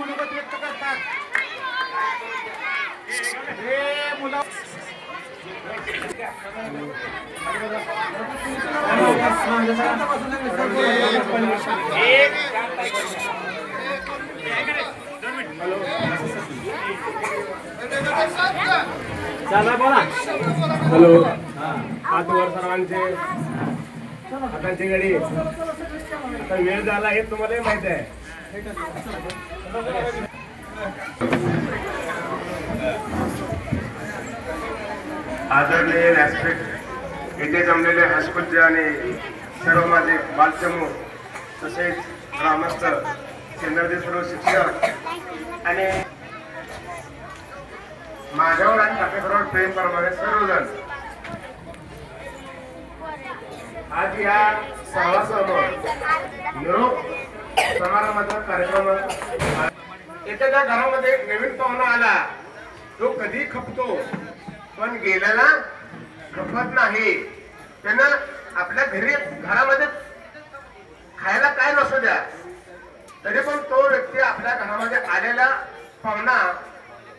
Speaker 7: मनोगत व्यक्त करतात हे मुलं.
Speaker 8: हॅलो, आजवर सर्वांचे हातांची घडी. आता वेळ झाला हे तुम्हाला माहित आहे.
Speaker 2: आदरणीय व्यासपीठ येथे जमलेले हायस्कूलचे आणि सर्व माझे बालसमूह तसेच ग्रामस्थ केंद्रातील सर्व शिक्षक आणि माझ्यावर आणि टाकेसरावर प्रेम करणारे सर्वजण आज या सर्वांसमोर निरोप समारंभाचा कार्यक्रम. येथे त्या घरामध्ये नवीन पाहुणा आला तो कधी खपतो पण गेल्याला खपत नाही. त्यानं आपल्या घरामध्ये खायला काय नसू द्या तरी पण तो व्यक्ती आपल्या घरामध्ये आलेला पाहुणा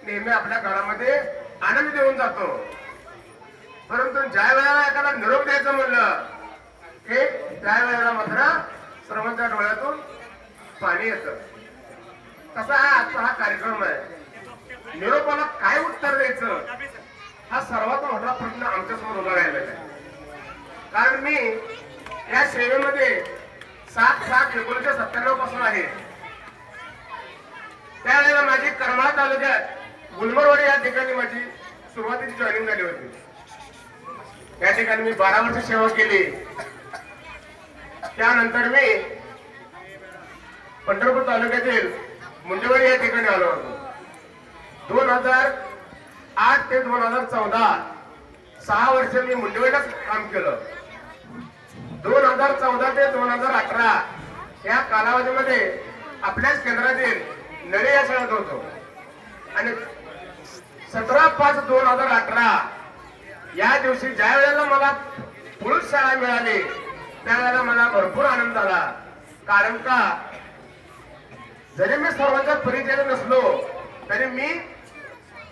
Speaker 2: नेहमी आपल्या घरामध्ये आनंद देऊन जातो. परंतु ज्या वेळेला एखादा निरोप द्यायचं म्हणलं की त्या वेळेला मात्र सर्वांच्या डोळ्यातून पाणी येतं. तसा आजचा हा कार्यक्रम आहे. निरोपाला काय उत्तर द्यायचं हा सर्वात मोठा प्रश्न आमच्या समोर उभा राहिलेला आहे. कारण मी या सेवेमध्ये 1997 पासून आहे. त्यावेळेला माझी करमाळा तालुक्यात गुलमरवाडी या ठिकाणी माझी सुरुवातीची जॉईनिंग झाली होती. या ठिकाणी मी 12 वर्ष सेवा केली. त्यानंतर मी पंढरपूर तालुक्यातील मुंडेवाडी या ठिकाणी आलो होतो. 2008 ते 2014 6 वर्ष मी मुंडेवाडीलाच काम केलं. 2014 ते 2018 या कालावधीमध्ये आपल्याच केंद्रातील नळे या शाळेत होतो आणि 17/5/2018 या दिवशी ज्या वेळेला मला पुरुष शाळा मिळाली त्यावेळेला मला भरपूर आनंद झाला. कारण का जरी मी सर्वांच्या परिचय नसलो तरी मी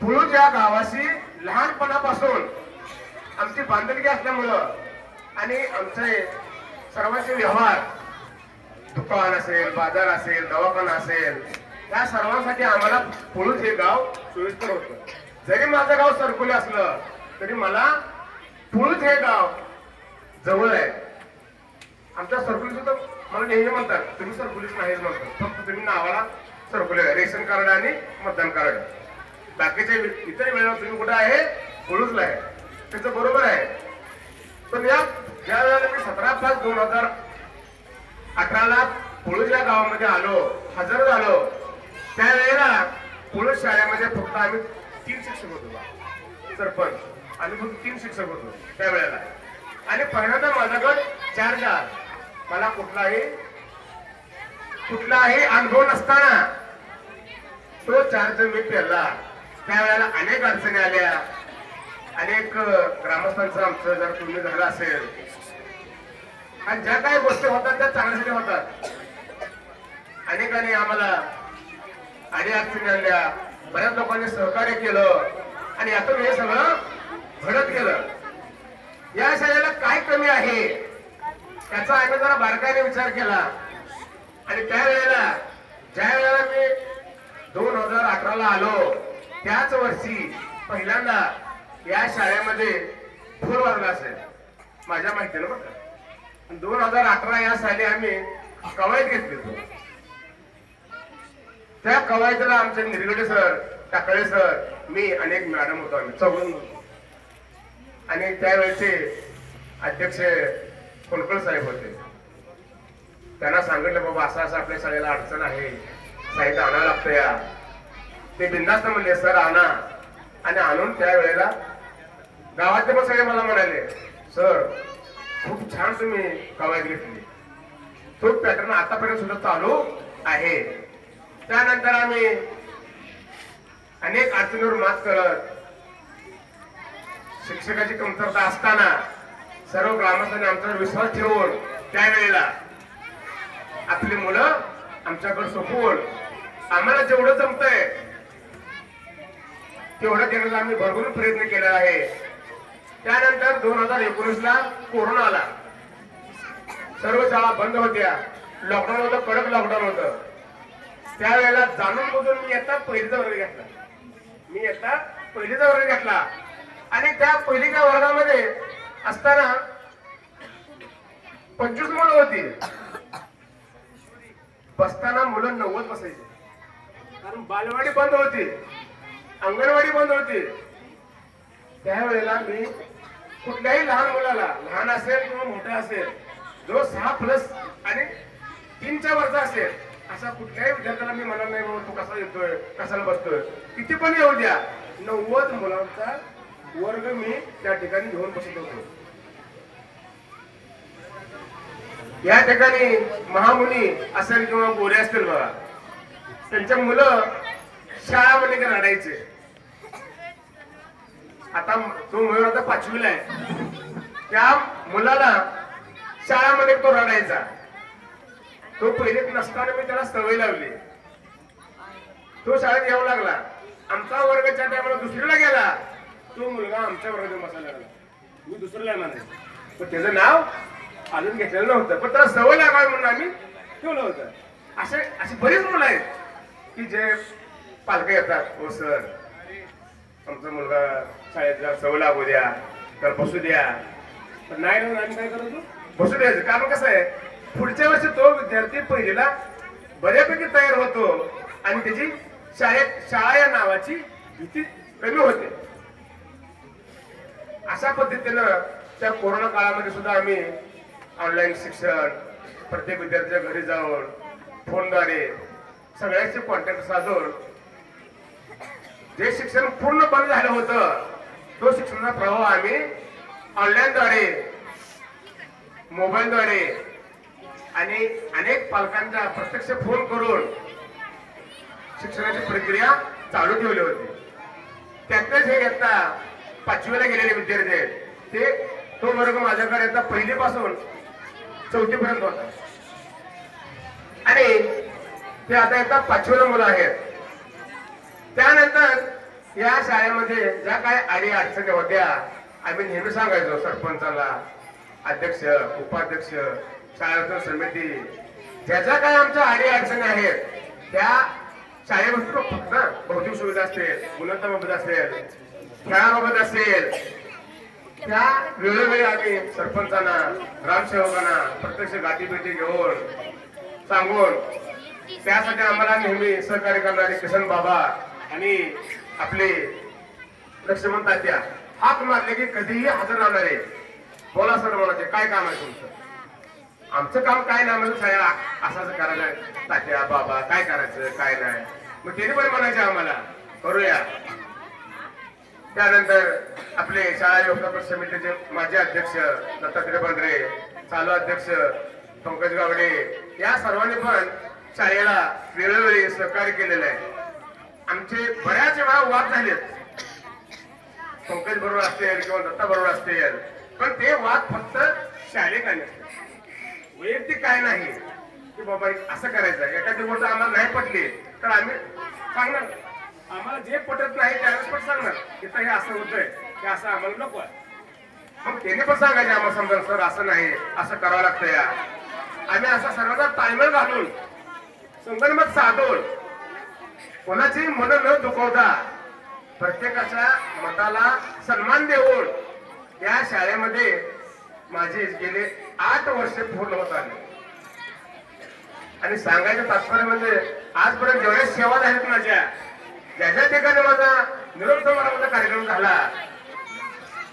Speaker 2: पुरुष या गावाशी लहानपणापासून आमची बांधिलकी असल्यामुळं आणि आमचे सर्वांचे व्यवहार दुकान असेल, बाजार असेल, दवाखाना असेल या सर्वांसाठी आम्हाला पुरुष हे गाव सोयीस्कर होतं. जरी माझं गाव सरकुले असलं तरी मला पुरुष हे गाव जवळ आहे. आमच्या सरकुली सुद्धा मला नेहमी म्हणतात तुम्ही सरकुलीच नाहीच म्हणतात, फक्त तुम्ही नावाला सरकुले रेशन कार्ड आणि मतदान कार्ड. बाकीच्या इतर वेळेला तुम्ही कुठे आहे पुरुषला आहे. त्याचं बरोबर आहे. पण ज्या वेळेला मी 17/5/2018 पुरुष या गावामध्ये आलो, हजर झालो त्यावेळेला पुरुष शाळेमध्ये फक्त आम्ही 3 शिक्षक होतो. सरपंच आम्ही फक्त 3 शिक्षक होतो त्यावेळेला. आणि पहिल्यांदा माझा गट 4. मला कुठलाही अनुभव नसताना तो 4 मी पेरला. त्यावेळेला अनेक अडचणी आल्या.
Speaker 8: अनेक ग्रामस्थांचं आमचं जर तुम्ही झालं असेल आणि ज्या काही गोष्टी होतात त्या चांगल्यासाठी होतात. अनेकांनी आम्हाला अडीअडचणी आणल्या, बऱ्याच लोकांनी सहकार्य केलं आणि यातून हे सगळं घडत गेलं. या शाळेला काय कमी आहे त्याचा आम्ही जरा बारकाईने विचार केला आणि त्यावेळेला ज्या वेळेला मी 2018ला आलो त्याच वर्षी पहिल्यांदा या शाळेमध्ये फुल वाजला असेल माझ्या माहितीनं बघा. 2018 या साली आम्ही कवायत घेतली होती. त्या कवायतीला आमचे निरगडे सर, टाकळे सर, मी अनेक मॅडम होतो, आम्ही चौघजण होतो. आणि त्यावेळेचे अध्यक्ष कोणकळ साहेब होते. त्यांना सांगितलं बाबा असं असं आपल्या शाळेला अडचण आहे, साहित्य आणावं लागतं या. ते बिंदास्त म्हणले सर आणा. आणि आणून त्यावेळेला गावातले पण सगळे मला म्हणाले सर खूप छान तुम्ही कवायत घेतली, तो पॅटर्न आतापर्यंत सुद्धा चालू आहे. त्यानंतर आम्ही अनेक अडचणीवर मात करत शिक्षकाची कमतरता असताना सर्व ग्रामस्थांनी आमच्यावर विश्वास ठेवून त्यावेळेला आपली मुलं आमच्याकडे सोपवून आम्हाला जेवढं जमतंय तेवढं देण्याचा आम्ही भरपूर प्रयत्न केलेला आहे. त्यानंतर 2019ला कोरोना आला, सर्व शाळा बंद होत्या, लॉकडाऊन होतं, कडक लॉकडाऊन होतं. त्यावेळेला जाणून बुजून मी इयत्ता पहिलीचा वर्ग घेतला. आणि त्या पहिलीच्या वर्गामध्ये असताना 25 मुलं होती. बसताना मुलं 90 बसायची, कारण बालवाडी बंद होती, अंगणवाडी बंद होती. त्यावेळेला मी कुठल्याही लहान मुलाला, लहान असेल किंवा मोठा असेल, जो 6+ आणि 3च्या वरचा असेल अशा कुठल्याही विद्यार्थ्याला मी म्हणत नाही बाबा तू कसा येतोय, कशाला बसतोय, किती पण येऊ द्या, 90 मुलांचा वर्ग मी त्या ठिकाणी घेऊन बसत होतो. या ठिकाणी महामुनी असेल किंवा गोरे असतील बघा, त्यांच्या मुलं शाळामध्ये रडायचे. आता तो मयूर आता 5वीला आहे, त्या मुलाला शाळामध्ये तो रडायचा. तो पहिलीत नसताना मी त्याला सवय लावली, तो शाळेत येऊ लागला. आमचा वर्गाच्या टायमाला 2रीला गेला, तो मुलगा आमच्या वर्गात बसायला लागला. मी 2रीला म्हणायचो, पण त्याचं नाव अजून घेतलेलं नव्हतं, पण त्याला सवय लागावी म्हणून आम्ही ठेवलं होतं. अशी बरीच मुलं आहेत की जे पालक येतात, हो सर आमचा मुलगा शाळेत सवय लागू द्या, तर बसू द्या. पण नाही म्हणून आम्ही काय करतो, बसू द्यायचं. कारण कसं आहे, पुढच्या वर्षी तो विद्यार्थी पहिलीला बऱ्यापैकी तयार होतो आणि त्याची शाळा या नावाची भीती कमी होते. अशा पद्धतीनं त्या कोरोना काळामध्ये सुद्धा आम्ही ऑनलाईन शिक्षण, प्रत्येक विद्यार्थ्याच्या घरी जाऊन फोनद्वारे सगळ्यांचे कॉन्टॅक्ट साधून जे शिक्षण पूर्ण बंद झालं होतं तो शिक्षणाचा प्रभाव आम्ही ऑनलाईनद्वारे, मोबाईलद्वारे आणि अनेक पालकांचा प्रत्यक्ष फोन करून शिक्षणाची प्रक्रिया चालू ठेवली होती. त्यातलेच हे आता 5वीला गेलेले विद्यार्थी आहेत, ते तो वर्ग माझ्याकडे आता 1ली पासून 4थी पर्यंत होता आणि ते आता आता 5वीला मुलं आहेत. त्यानंतर या शाळेमध्ये ज्या काही अडी अडचणी होत्या आम्ही नेहमी सांगायचो सरपंचाला, अध्यक्ष, उपाध्यक्ष, शाळेतून समिती, ज्याच्या काय आमच्या अडी अडचणी आहेत त्या शाळेमध्ये फक्त भौतिक सुविधा असेल, मुलांबाबत असेल, खेळाबाबत असेल, त्या वेळोवेळी आम्ही सरपंचांना, ग्रामसेवकांना प्रत्यक्ष गाठीभेटी घेऊन सांगून त्यासाठी आम्हाला नेहमी सहकार्य करणारे किसन बाबा आणि आपले लक्ष्मण तात्या हात मारले की कधीही हजर राहणारे. बोला सर, म्हणायचे काय काम आहे तुमचं? आमचं काम काय नाही, म्हणजे साहेब असं करायला तात्या बाबा काय करायचं काय नाही. मग त्यांनी पण म्हणायचे आम्हाला करूया. त्यानंतर आपले शाळा व्यवस्थापन समितीचे माजी अध्यक्ष दत्तात्रय बांद्रे, चालू अध्यक्ष पंकज गावडे, या सर्वांनी पण शाळेला वेळोवेळी सहकार्य केलेलं आहे. आमचे बऱ्याच वेळा वाद झालेत पंकज बरोबर असतील किंवा दत्ता बरोबर असतील, पण ते वाद फक्त शाळेत काय नसते, वैयक्तिक काय नाही की बाबा असं करायचं. एखादी गोष्ट आम्हाला नाही पटली तर आम्ही सांगणार, आम्हाला जे पटत नाही त्यावेळेस पण सांगणार की हे असं होतंय, हे असं आम्हाला नको आहे. मग त्याने पण सांगायचे आम्हाला, समजा सर असं नाही, असं करावं लागतं या. आम्ही असा सर्वांना ताळमेळ घालून संगणमत साधून कोणाची मन न दुखवता प्रत्येकाच्या मताला सन्मान देऊन या शाळेमध्ये माझे गेले 8 वर्ष पूर्ण होत आले. आणि सांगायचं तात्पर्य म्हणजे आजपर्यंत जेवढ्या सेवा झाल्यात माझ्या, ज्या ठिकाणी माझा निरोप समारंभाचा कार्यक्रम झाला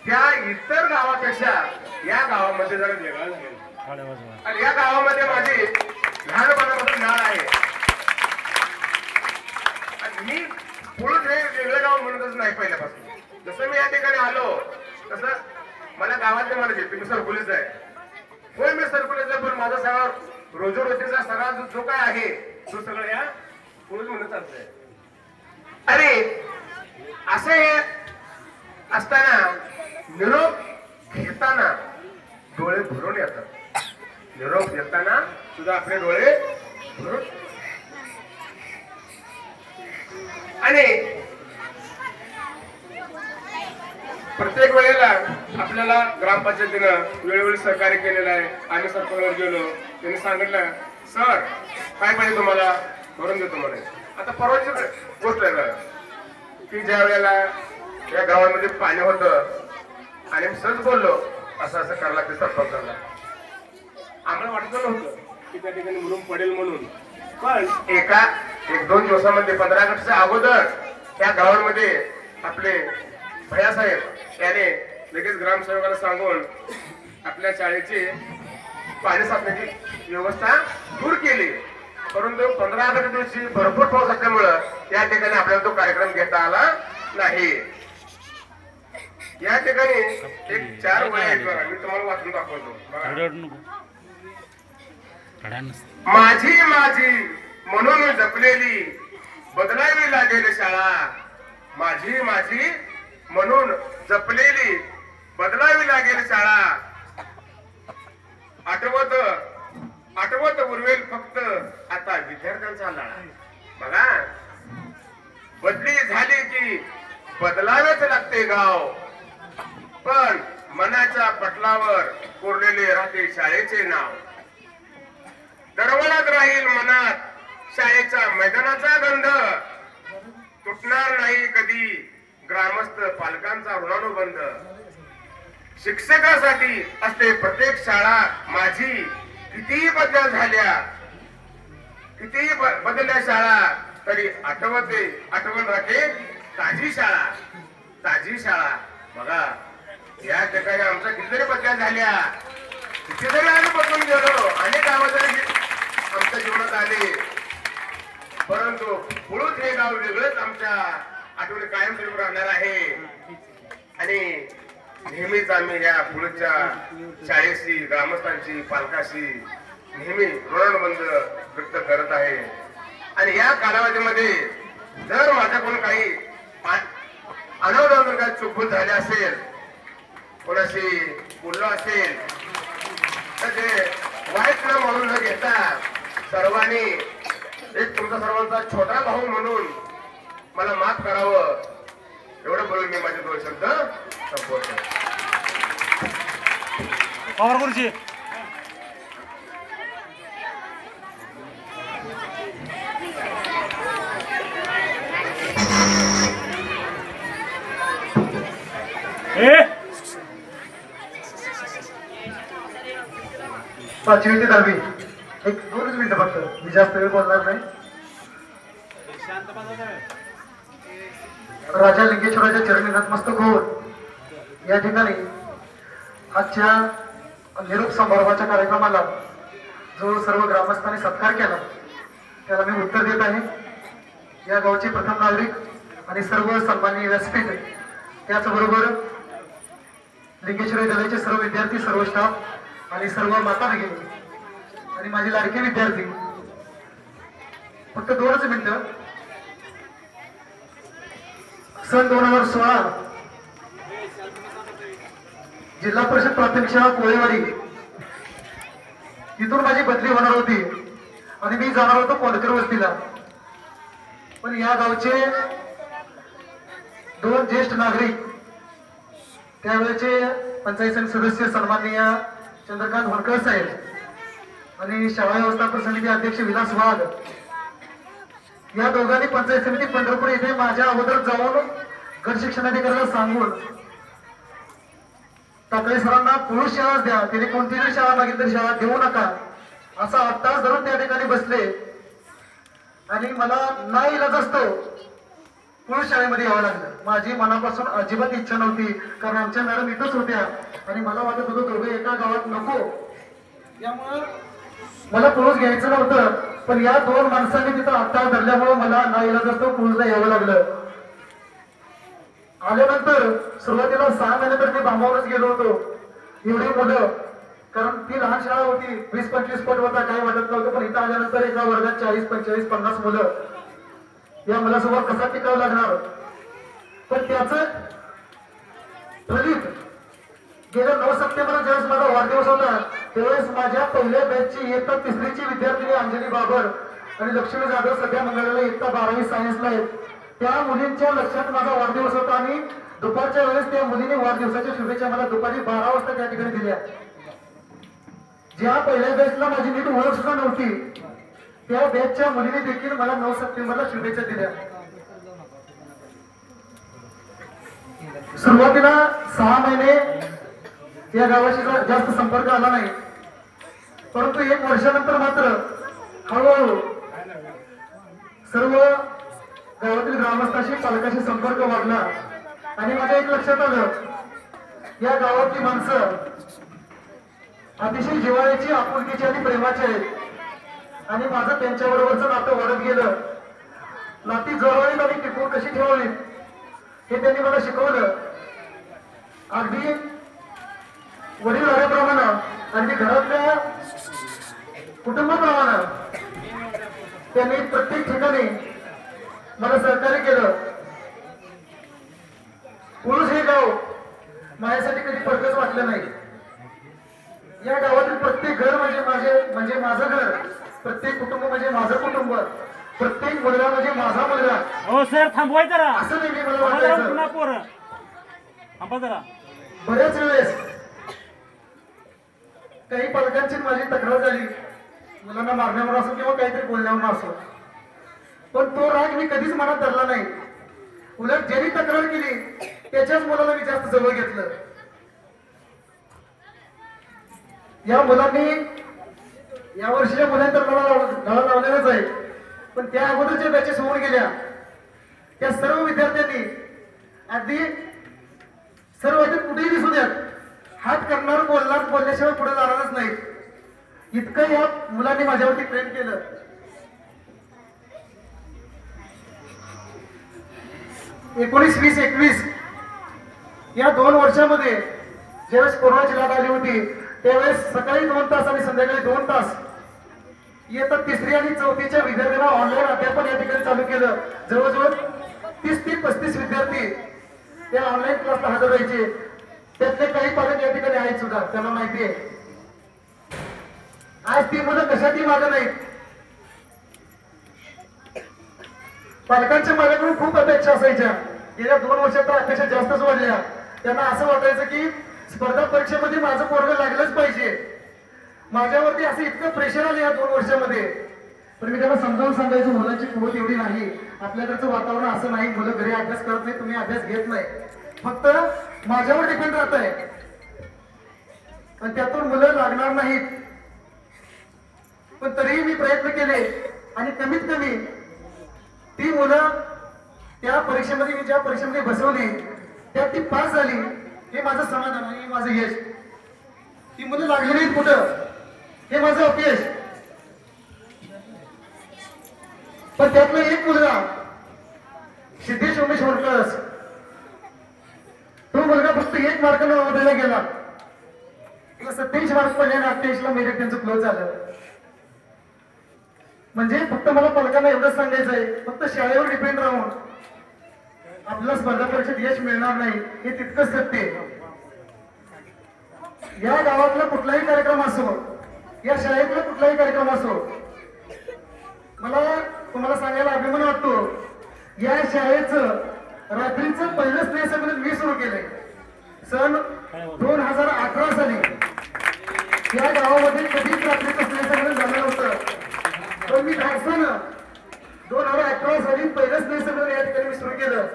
Speaker 8: त्या इतर गावापेक्षा या गावामध्ये जरा वेगळा झालेला. आणि या गावामध्ये माझी लहानपणापासून नाळ आहे. आणि मी पुढे हे वेगळं गाव म्हणतच नाही पहिल्यापासून. जसं मी या ठिकाणी आलो तसं मला गावातले म्हणायचे तुम्ही सरकुलीच आहे. होय मी सरकुलीच आहे, पण माझा सगळा रोजीरोटीचा सगळा जो काय आहे तो सगळं या पुढे म्हणत चालतंय. अरे असं हे असताना निरोप घेताना डोळे भरून येतात. निरोप घेताना सुद्धा आपले डोळे भरून. आणि प्रत्येक वेळेला आपल्याला ग्रामपंचायतीनं वेळोवेळी सहकार्य केलेलं आहे. आम्ही सरपंचावर गेलो, त्यांनी सांगितलं सर काय पाहिजे तुम्हाला भरून देतो म्हणे. आता परवाची गोष्ट आहे का की ज्या वेळेला या गावामध्ये पाणी होतं आणि मी सहज बोललो असं असं करायला लागतं सरपंचाला. आम्हाला वाटत नव्हतं की त्या ठिकाणी मुरुम पडेल म्हणून, पण 1-2 दिवसामध्ये 15 ऑगस्टच्या अगोदर त्या गावांमध्ये आपले भैयासाहेब याने लगेच ग्रामसेवकाला सांगून आपल्या शाळेची पाणी साठण्याची व्यवस्था दूर केली. परंतु 15 ऑगस्ट दिवशी भरपूर पाऊस असल्यामुळं या ठिकाणी आपल्याला तो कार्यक्रम घेता आला नाही. या ठिकाणी एक 4 वळी आहेत बघा, मी तुम्हाला वाचून दाखवतो बघा. माझी माझी म्हणून जपलेली बदलावी लागेल शाळा. माझी माझी म्हणून जपलेली बदलावी लागेल शाळा. आठवत उरवेल फक्त आता विद्यार्थ्यांचा लढा. बघा बदली झाली की बदलावेच लागते गाव, पण मनाच्या पटलावर कोरलेले राहते शाळेचे नाव. दरवळत राहील मनात शाळेच्या मैदानाचा गंध, तुटणार नाही कधी ग्रामस्थ पालकांचा ऋणानुबंध. शिक्षकासाठी असते प्रत्येक शाळा माझी. कितीही बदल झाल्या, कितीही बदलल्या शाळा तरी आठवण राहते ताजी शाळा. ताजी शाळा. बघा या ठिकाणी आमच्या कितीतरी बदल्या झाल्या, कितीतरी आम्ही बदलून गेलो, अनेक आवाजाने आमच्या जीवनात आले, परंतु पुढून हे गाव वेगळंच आमच्या आठवणी कायमस्वरूपी राहणार आहे. आणि नेहमीच आम्ही या पुढच्या शाळेशी, ग्रामस्थांशी, पालकाशी नेहमी ऋणानुबंध व्यक्त करत आहे. आणि या कालावधीमध्ये जर माझ्याकडून काही अनावधान काही चुकून झाले असेल, कोणाशी बोललो असेल तर ते वाईट न म्हणून न घेता सर्वांनी एक तुमचा सर्वांचा छोटा भाऊ म्हणून मला माफ करावं, एवढं बोलून मी माझे 2 शब्द संपवतो.
Speaker 3: गुरुजी
Speaker 9: पाचवी ते 10वी 1-2 मिनिटं फक्त, मी जास्त वेळ बोलणार नाही. राजा लिंगेश्वराच्या चरणी नतमस्तक होऊन या ठिकाणी आजच्या निरोप समारंभाच्या कार्यक्रमाला जो सर्व ग्रामस्थांनी सत्कार केला त्याला मी उत्तर देत आहे. या गावचे प्रथम नागरिक आणि सर्व सन्माननीय व्यासपीठ, त्याचबरोबर लिंगेश्वरी विद्यालयाचे सर्व विद्यार्थी, सर्व स्टाफ आणि सर्व माता भगिनी आणि माझे लाडके विद्यार्थी, फक्त 2च मिनिटं. सन 2016 जिल्हा परिषद प्राथमिक शाळा कोळेवाडी तिथून माझी बदली होणार होती आणि मी जाणार होतो कोंडकर वस्तीला. पण या गावचे 2 ज्येष्ठ नागरिक, त्यावेळेचे पंचायत समिती सदस्य सन्माननीय चंद्रकांत होळकर साहेब आणि शाळा व्यवस्थापन समिती अध्यक्ष विलास वाघ, या दोघांनी पंचायत समिती पंढरपूर येथे माझ्या अगोदर जाऊन गट शिक्षणाधिकाऱ्याला सांगून टाकळे सरांना पुरुष शाळाच द्या, त्याने कोणती जरी शाळा मागितली तरी शाळा देऊ नका, असा 8 तास धरून त्या ठिकाणी बसले. आणि मला नाईलाज असतो पुरुष शाळेमध्ये यावं लागलं. माझी मनापासून अजिबात इच्छा नव्हती, कारण आमच्या मॅडम इथंच होत्या आणि मला वाटत होतं दोघे एका गावात नको, त्यामुळं मला पुरुष घ्यायचं नव्हतं. पण या 2 माणसांनी तिथं 8 तास धरल्यामुळे मला नाईलाज असतो पुरुषला यावं लागलं. आल्यानंतर सुरुवातीला 6 महिने तर मी बांबावरच गेलो होतो. एवढी मुलं, कारण ती लहान शाळा होती, 20-25 पट होता, काही वाटत नव्हतं. पण इथं आल्यानंतर एका वर्गात 40-45-50 मुलं, या मुलासमोर कसा टिकावं लागणार. पण त्याचं फलित गेल्या 9 सप्टेंबर ज्यावेळेस माझा वाढदिवस होता त्यावेळेस माझ्या पहिल्या बॅचची इयत्ता 3रीची विद्यार्थिनी अंजली बाबर आणि लक्ष्मी जाधव सध्या मंगळाला इयत्ता 12वी सायन्सला आहेत. त्या मुलींच्या लक्षात माझा वाढदिवस होता आणि दुपारच्या वेळेस त्या मुलीने वाढदिवसाच्या शुभेच्छा मला दुपारी 12 वाजता त्या ठिकाणी दिल्या. ज्या पहिल्या बॅचला माझी नीट ओळख सुद्धा नव्हती त्या बॅचच्या मुलीने देखील मला 9 सप्टेंबरला शुभेच्छा दिल्या. सुरुवातीला 6 महिने या गावाशी जास्त संपर्क आला नाही, परंतु 1 वर्षानंतर मात्र हळूहळू सर्व गावातील ग्रामस्थांशी पालकांशी संपर्क वाढला आणि माझ्या एक लक्षात आलं, या गावातली माणसं अतिशय जिव्हाळ्याची, आपुलकीची आणि प्रेमाची आहेत आणि माझं त्यांच्याबरोबरचं नातं वाढत गेलं. नाती जवळीत आणि टिकून कशी ठेवावी हे त्यांनी मला शिकवलं. अगदी वडील आल्याप्रमाणे, अगदी घरातल्या कुटुंबाप्रमाणे त्यांनी प्रत्येक ठिकाणी मला सहकार्य केलं. पुरुष हे गाव माझ्यासाठी कधी फरकच वाटलं नाही. या गावातील प्रत्येक घर म्हणजे माझं घर, प्रत्येक कुटुंब म्हणजे माझं कुटुंब, प्रत्येक मुलगा म्हणजे माझा मुलगा.
Speaker 3: हो सर, थांबवाय जरा,
Speaker 9: असं नेहमी मला वाटायचं.
Speaker 3: पोरं थांबा जरा.
Speaker 9: बऱ्याच वेळेस काही पालकांची माझी तक्रार झाली, मुलांना मारण्यावर असो किंवा काहीतरी बोलण्यावर असो, पण तो राग मी कधीच मनात धरला नाही. उलट ज्यांनी तक्रार केली त्याच्याच मुलाला मी जास्त जवळ घेतलं. या मुलांनी या वर्षीच्या मुलांनी तर मला धडा लावलेलाच आहे, पण त्या अगोदरच्या बॅचेस होऊन गेल्या त्या सर्व विद्यार्थ्यांनी अगदी सर्व कुठेही दिसू द्यात, हात करणार बोलल्याशिवाय पुढे जाणारच नाही, इतकं या मुलांनी माझ्यावरती प्रेम केलं. एकोणीस 20-21 या 2 वर्षामध्ये ज्यावेळेस कोरोनाची लाट आली होती त्यावेळेस सकाळी 2 तास आणि संध्याकाळी 2 तास इयत्ता 3री आणि 4थीच्या विद्यार्थ्यांना ऑनलाईन अध्यापन या ठिकाणी चालू केलं. जवळजवळ 30 ते 35 विद्यार्थी त्या ऑनलाईन क्लासला हजर राहायचे. त्यातले काही पालक या ठिकाणी आहेत सुद्धा, त्यांना माहिती आहे. आज ती मुलं कशाची मागं नाहीत. पालकांच्या माझ्याकडून खूप अपेक्षा असायच्या. गेल्या 2 वर्षात तर अपेक्षा जास्तच वाढल्या. त्यांना असं वाटायचं की स्पर्धा परीक्षेमध्ये माझं पोरगं लागलंच पाहिजे. माझ्यावरती असं इतकं प्रेशर आलं या 2 वर्षामध्ये. पण मी त्यांना समजावून सांगायचं, मुलांची कुवत एवढी नाही, आपल्याकडचं वातावरण असं नाही, मुलं घरी अभ्यास करत नाही, तुम्ही अभ्यास घेत नाही, फक्त माझ्यावर डिपेंड राहत आहे आणि त्यातून मुलं लागणार नाहीत. पण तरीही मी प्रयत्न केले आणि कमीत कमी ती मुलं त्या परीक्षेमध्ये, मी ज्या परीक्षेमध्ये बसवली त्यात ती पास झाली, हे माझं समाधान आहे, हे माझं यश. ती मुलं लागली नाहीत कुठं, हे माझं अपयश. पण त्यातला एक मुलगा सिद्धेश उमेश होळकर, तो मुलगा फक्त 1 मार्काने नवोदयला गेला. 27 मार्क पडले आणि 28ला मेरिट त्यांचं क्लोज झालं. म्हणजे फक्त मला पालकांना एवढंच सांगायचं आहे, फक्त शाळेवर डिपेंड राहून आपल्याला स्पर्धा परीक्षेत यश मिळणार नाही, हे तितकंच सत्य आहे. या गावातला कुठलाही कार्यक्रम असो, या शाळेतला कुठलाही कार्यक्रम असो, मला तुम्हाला सांगायला अभिमान वाटतो, या शाळेचं रात्रीचं पहिलं स्नेहसंमेलन मी सुरू केलंय सन 2018 साली. या गावामध्ये कधीच रात्रीचं स्नेहसंमेलन झालं नव्हतं, पण मी धाडसानं 2018 साली पहिलं स्नेहसंमेलन या ठिकाणी मी सुरू केलं.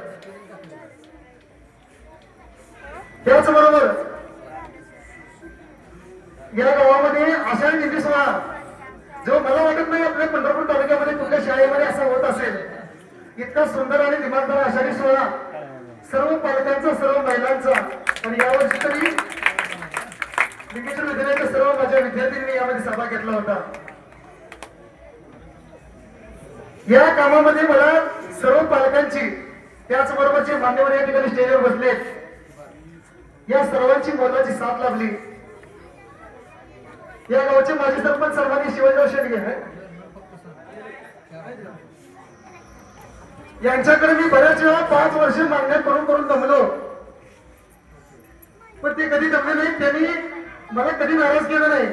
Speaker 9: त्याचबरोबर या गावामध्ये आषाढी दिंडी सोहळा, जो मला वाटत नाही आपल्या पंढरपूर तालुक्यामध्ये कुठल्या शाळेमध्ये असा होत असेल, इतका सुंदर आणि दिमागदार आषाढी सोहळा सर्व पालकांचा, सर्व महिलांचा. आणि यावर्षी तरी लिंगेश्वर विद्यालयाच्या सर्व माझ्या विद्यार्थ्यांनी यामध्ये सहभाग घेतला होता. या कामामध्ये मला सर्व पालकांची, त्याचबरोबर जे मान्यवर या ठिकाणी स्टेजवर बसलेत, या सर्वांची मोलाची साथ लाभली. या गावचे माजी सरपंच सर्वांनी शिवाजीराव शेंडगे यांच्याकडे मी बऱ्याच वेळा 5 वर्ष मागण्या करून करून दमलो, पण ते कधी दमले नाही. त्यांनी मला कधी नाराज केलं नाही,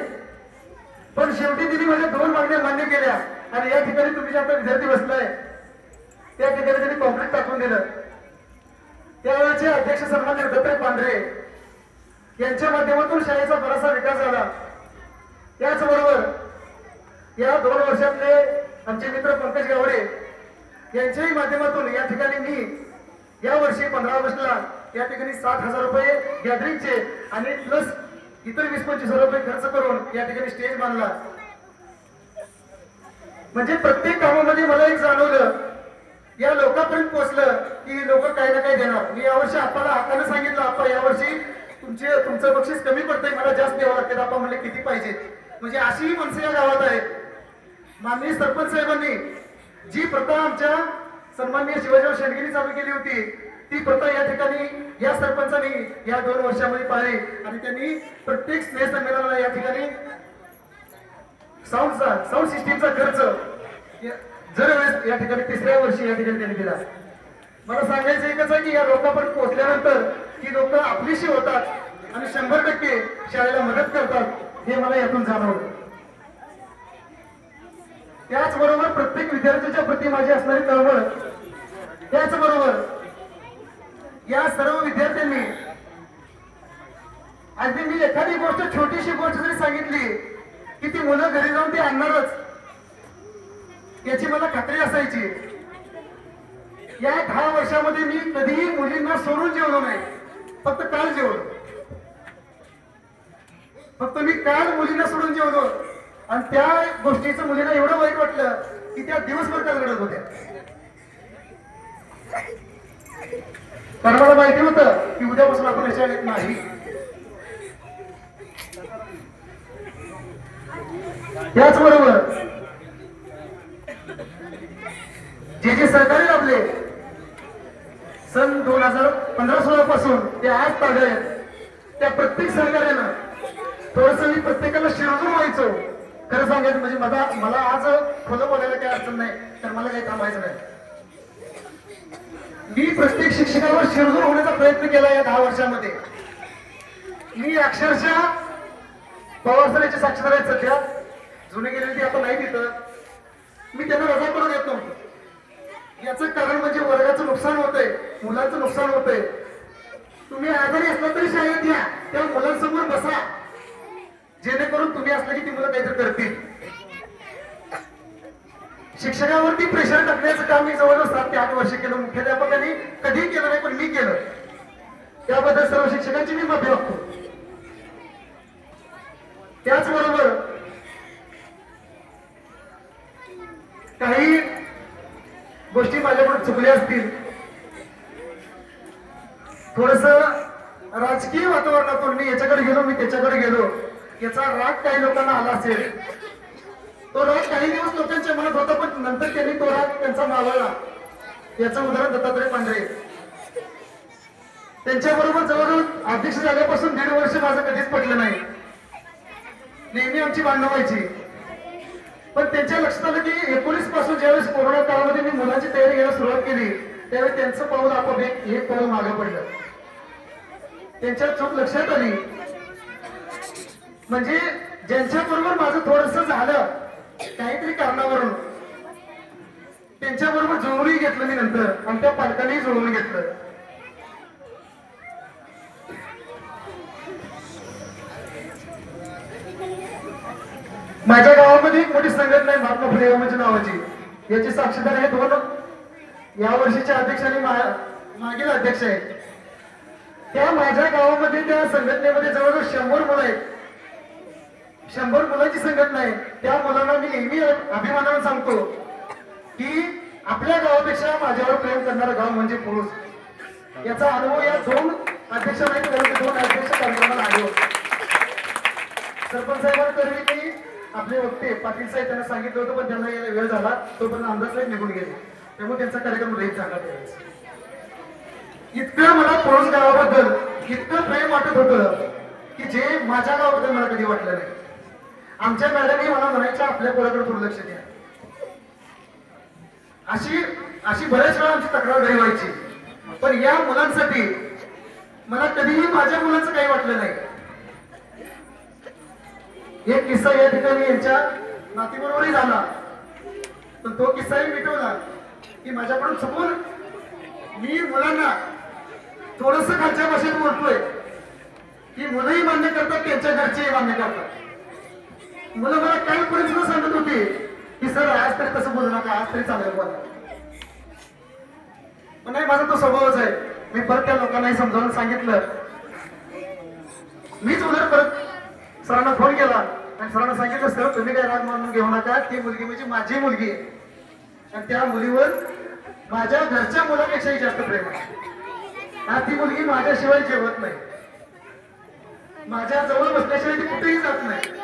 Speaker 9: पण शेवटी त्यांनी माझ्या 2 मागण्या मान्य केल्या. आणि या ठिकाणी तुम्ही जे आता विद्यार्थी बसलाय त्या ठिकाणी त्यांनी कॉम्प्लीट टाकून दिलं. त्यावेळेचे अध्यक्ष सन्मान्य दत्तात्रय पांढरे यांच्या माध्यमातून शाळेचा बराचसा विकास झाला. त्याचबरोबर या 2 वर्षातले आमचे मित्र पंकज गावडे यांच्याही माध्यमातून या ठिकाणी मी या वर्षी 15 ऑगस्टला या ठिकाणी 60,000 रुपये गॅदरिंगचे आणि प्लस इतर 20-25,000 रुपये खर्च करून या ठिकाणी स्टेज बांधला. म्हणजे प्रत्येक कामामध्ये मला एक जाणवलं, या लोकांपर्यंत पोहोचलं की लोक काही ना काही देणार. मी यावर्षी आपल्याला हाताने सांगितलं, आपण यावर्षी तुमचं बक्षीस कमी पडतंय, मला जास्त द्यावं लागतं. आपण म्हणले किती पाहिजे, म्हणजे अशीही माणसं या गावात आहेत. माननीय सरपंच साहेबांनी जी प्रथा आमच्या सन्माननीय शिवाजीराव शेंडगेंनी चालू केली होती, ती प्रथा या ठिकाणी या सरपंचांनी या 2 वर्षामध्ये पाळली. आणि त्यांनी प्रत्येक स्नेहसंमेलनाला या ठिकाणी साऊंड सिस्टीमचा खर्च दरवेळेस या ठिकाणी 3ऱ्या वर्षी या ठिकाणी त्यांनी दिला. मला सांगायचं एकच आहे की या लोकांपर्यंत पोहोचल्यानंतर ही लोक आपलीशी होतात आणि 100% शाळेला मदत करतात, हे मला यातून जाणवलं. त्याचबरोबर प्रत्येक विद्यार्थ्याच्या प्रती माझी असणारी तळमळ, त्याचबरोबर या सर्व विद्यार्थ्यांनी अगदी मी एखादी गोष्ट, छोटीशी गोष्ट जरी सांगितली की ती मुलं घरी जाऊन ती आणणारच, याची मला खात्री असायची. या 10 वर्षामध्ये मी कधीही मुलींना सोडून जेवलो नाही, फक्त काल जेवलो. फक्त मी काल मुलींना सोडून जेवलो आणि त्या गोष्टीचं मुलींना एवढं वाईट वाटलं की त्या दिवसभर काल रडत होत्या. कारण मला माहिती होतं की उद्यापासून आपण शाळेत नाही. त्याचबरोबर जे जे सहकारी लाभले सन 2015-16 पासून ते आज ताब्यात आहेत, त्या प्रत्येक सहकार्यानं थोडस मी प्रत्येकाला शिरजून व्हायचो. खरं सांगायचं म्हणजे मला आज खोलं बोलायला काही अडचण नाही, तर मला काही थांबायचं नाही. मी प्रत्येक शिक्षकावर शिरजून होण्याचा प्रयत्न केला या 10 वर्षामध्ये. मी अक्षरशः पवारसरांचे साक्षीदार आहेत सध्या, जुने गेलेली ती आता नाही तिथं. मी त्यांना रजा करून येत नव्हतो. याचं कारण म्हणजे वर्गाचं नुकसान होतंय, मुलांचं नुकसान होतंय. तुम्ही आजारी असला तरी शाळेत या, त्या मुलांसमोर बसा, जेणेकरून तुम्ही असलं की ती मुलं काहीतरी करतील. शिक्षकावरती प्रेशर टाकण्याचं काम मी जवळजवळ 7 ते 8 वर्ष केलं. मुख्याध्यापकांनी कधीही केलं नाही, पण मी केलं. त्याबद्दल सर्व शिक्षकांची मी माफी मागतो. त्याचबरोबर काही गोष्टी माझ्याकडून चुकल्या असतील, थोडस राजकीय वातावरणातून मी याच्याकडे गेलो, मी त्याच्याकडे गेलो, याचा राग काही लोकांना आला असेल. तो राग काही दिवस लोकांच्या मनात होता, पण नंतर त्यांनी तो राग त्यांचा मावळला. याचं उदाहरण दत्तात्रय पांढरे. त्यांच्याबरोबर जवळजवळ अध्यक्ष झाल्यापासून 1.5 वर्ष माझं कधीच पटलं नाही. नेहमी आमची भांडणं व्हायची. पण त्यांच्या लक्षात आलं की 19 पासून ज्यावेळेस कोरोना काळामध्ये मी मुलांची तयारी घ्यायला सुरुवात केली, त्यावेळेस त्यांचं पाऊल आपोआप एक पाऊल मागे पडलं. त्यांच्या चूक लक्षात आली म्हणजे ज्यांच्या बरोबर माझं थोडस झालं काहीतरी कारणावरून त्यांच्या बरोबर जुळवूनही घेतलं मी नंतर आणि त्या पालकांनी जुळवून घेतलं. माझ्या गावामध्ये एक मोठी संघटना आहे महात्मा फुले कामाची नावाची. याची साक्षीदार आहे दोन या वर्षीचे अध्यक्ष आणि मागील अध्यक्ष आहेत. त्या माझ्या गावामध्ये त्या संघटनेमध्ये जवळजवळ 100 मुलं आहेत. 100 मुलांची संघटना आहे. त्या मुलांना मी नेहमी अभिमानाने सांगतो की आपल्या गावापेक्षा माझ्यावर प्रेम करणारं गाव म्हणजे पुरुष. याचा अनुभव या 2 अध्यक्षांना 2 अध्यक्ष कार्यक्रमाला आले होते. सरपंच साहेबांकडे मी आपले वक्ते पाटील साहेब त्यांना सांगितलं होतं पण त्यांना यायला वेळ झाला तोपर्यंत आमदार साहेब निघून गेले. त्यामुळे त्यांचा कार्यक्रम रहित झाला. इतकं मला पुरुष गावाबद्दल इतकं प्रेम वाटत होतं की जे माझ्या गावाबद्दल मला कधी वाटलं नाही. आमच्या मॅडमही मला म्हणायच्या आपल्या पोराकडे दुर्लक्ष द्या. अशी बऱ्याच वेळा आमची तक्रार घरी व्हायची. पण या मुलांसाठी मला कधीही माझ्या मुलांचं काही वाटलं नाही. एक किस्सा या ठिकाणी यांच्या नातीबरोबरही झाला पण तो किस्साही मिटवला की माझ्याकडून चुकून मी मुलांना थोडस खालच्या भाषेत बोलतोय की मुलंही मान्य करतात त्यांच्या घरचेही मान्य करतात. मुलं मला कालपर्यंत सांगत होती की सर आज तरी तसं बोलू नका आज तरी चांगलं बोला. पण नाही माझा तो स्वभावच आहे. मी परत त्या लोकांनाही समजावून सांगितलं. मीच उलट परत सरांना फोन केला आणि सरांना सांगितलं सर तुम्ही काय राग मानून घेऊ नका. ती मुलगी म्हणजे माझी मुलगी आहे आणि त्या मुलीवर माझ्या घरच्या मुलापेक्षाही जास्त प्रेम आहे. ती मुलगी माझ्याशिवाय जेवत नाही. माझ्या जवळ बसल्याशिवाय ती कुठेही जात नाही.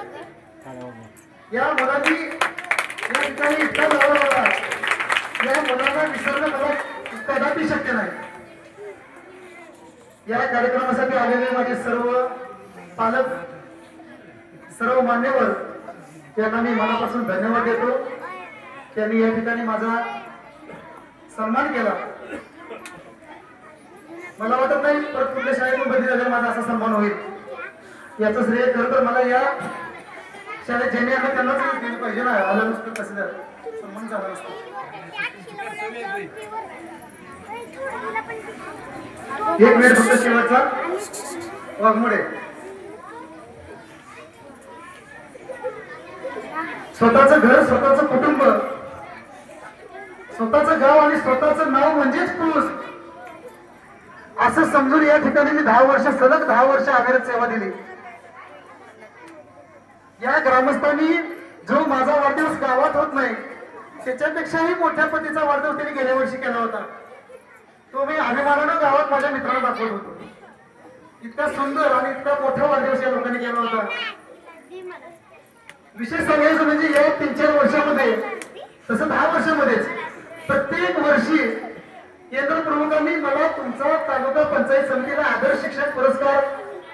Speaker 9: या मुलांनी या ठिकाणी इतका लावला होता. या मुलांना विसरणं मला कदापि शक्य नाही. या कार्यक्रमासाठी आलेले माझे सर्व पालक सर्व मान्यवर त्यांना मी मनापासून धन्यवाद देतो. त्यांनी या ठिकाणी माझा सन्मान केला. मला वाटत नाही परत कुठल्या शाळेतून बदली झाल्यावर माझा असा सन्मान होईल. याचं श्रेय खरं तर मला या शाळेत ज्यांनी आलं त्यांनाच दिलं पाहिजे ना. आलं नसतं कसं सन्मान झाला नसतो. एक मिनिट फक्त शेवटचा वाघमोडे. स्वतःचं घर स्वतःचं कुटुंब स्वतःचं गाव आणि स्वतःचं नाव म्हणजेच पुरुष असं समजून या ठिकाणी मी 10 वर्ष सलग 10 वर्ष अविरत सेवा दिली. या ग्रामस्थांनी जो माझा वाढदिवस गावात होत नाही त्याच्यापेक्षाही मोठ्या पतीचा वाढदिवस त्यांनी गेल्या वर्षी केला होता. तो मी अभिमानानं गावात माझ्या मित्रांना दाखवत होतो. इतका सुंदर आणि इतका मोठा वाढदिवस या लोकांनी केला होता. विशेष सांगायचं म्हणजे या 3-4 वर्षामध्ये तसं 10 वर्षामध्येच प्रत्येक वर्षी केंद्र प्रमुखांनी मला तुमचा तालुका पंचायत समितीला आदर्श शिक्षक पुरस्कार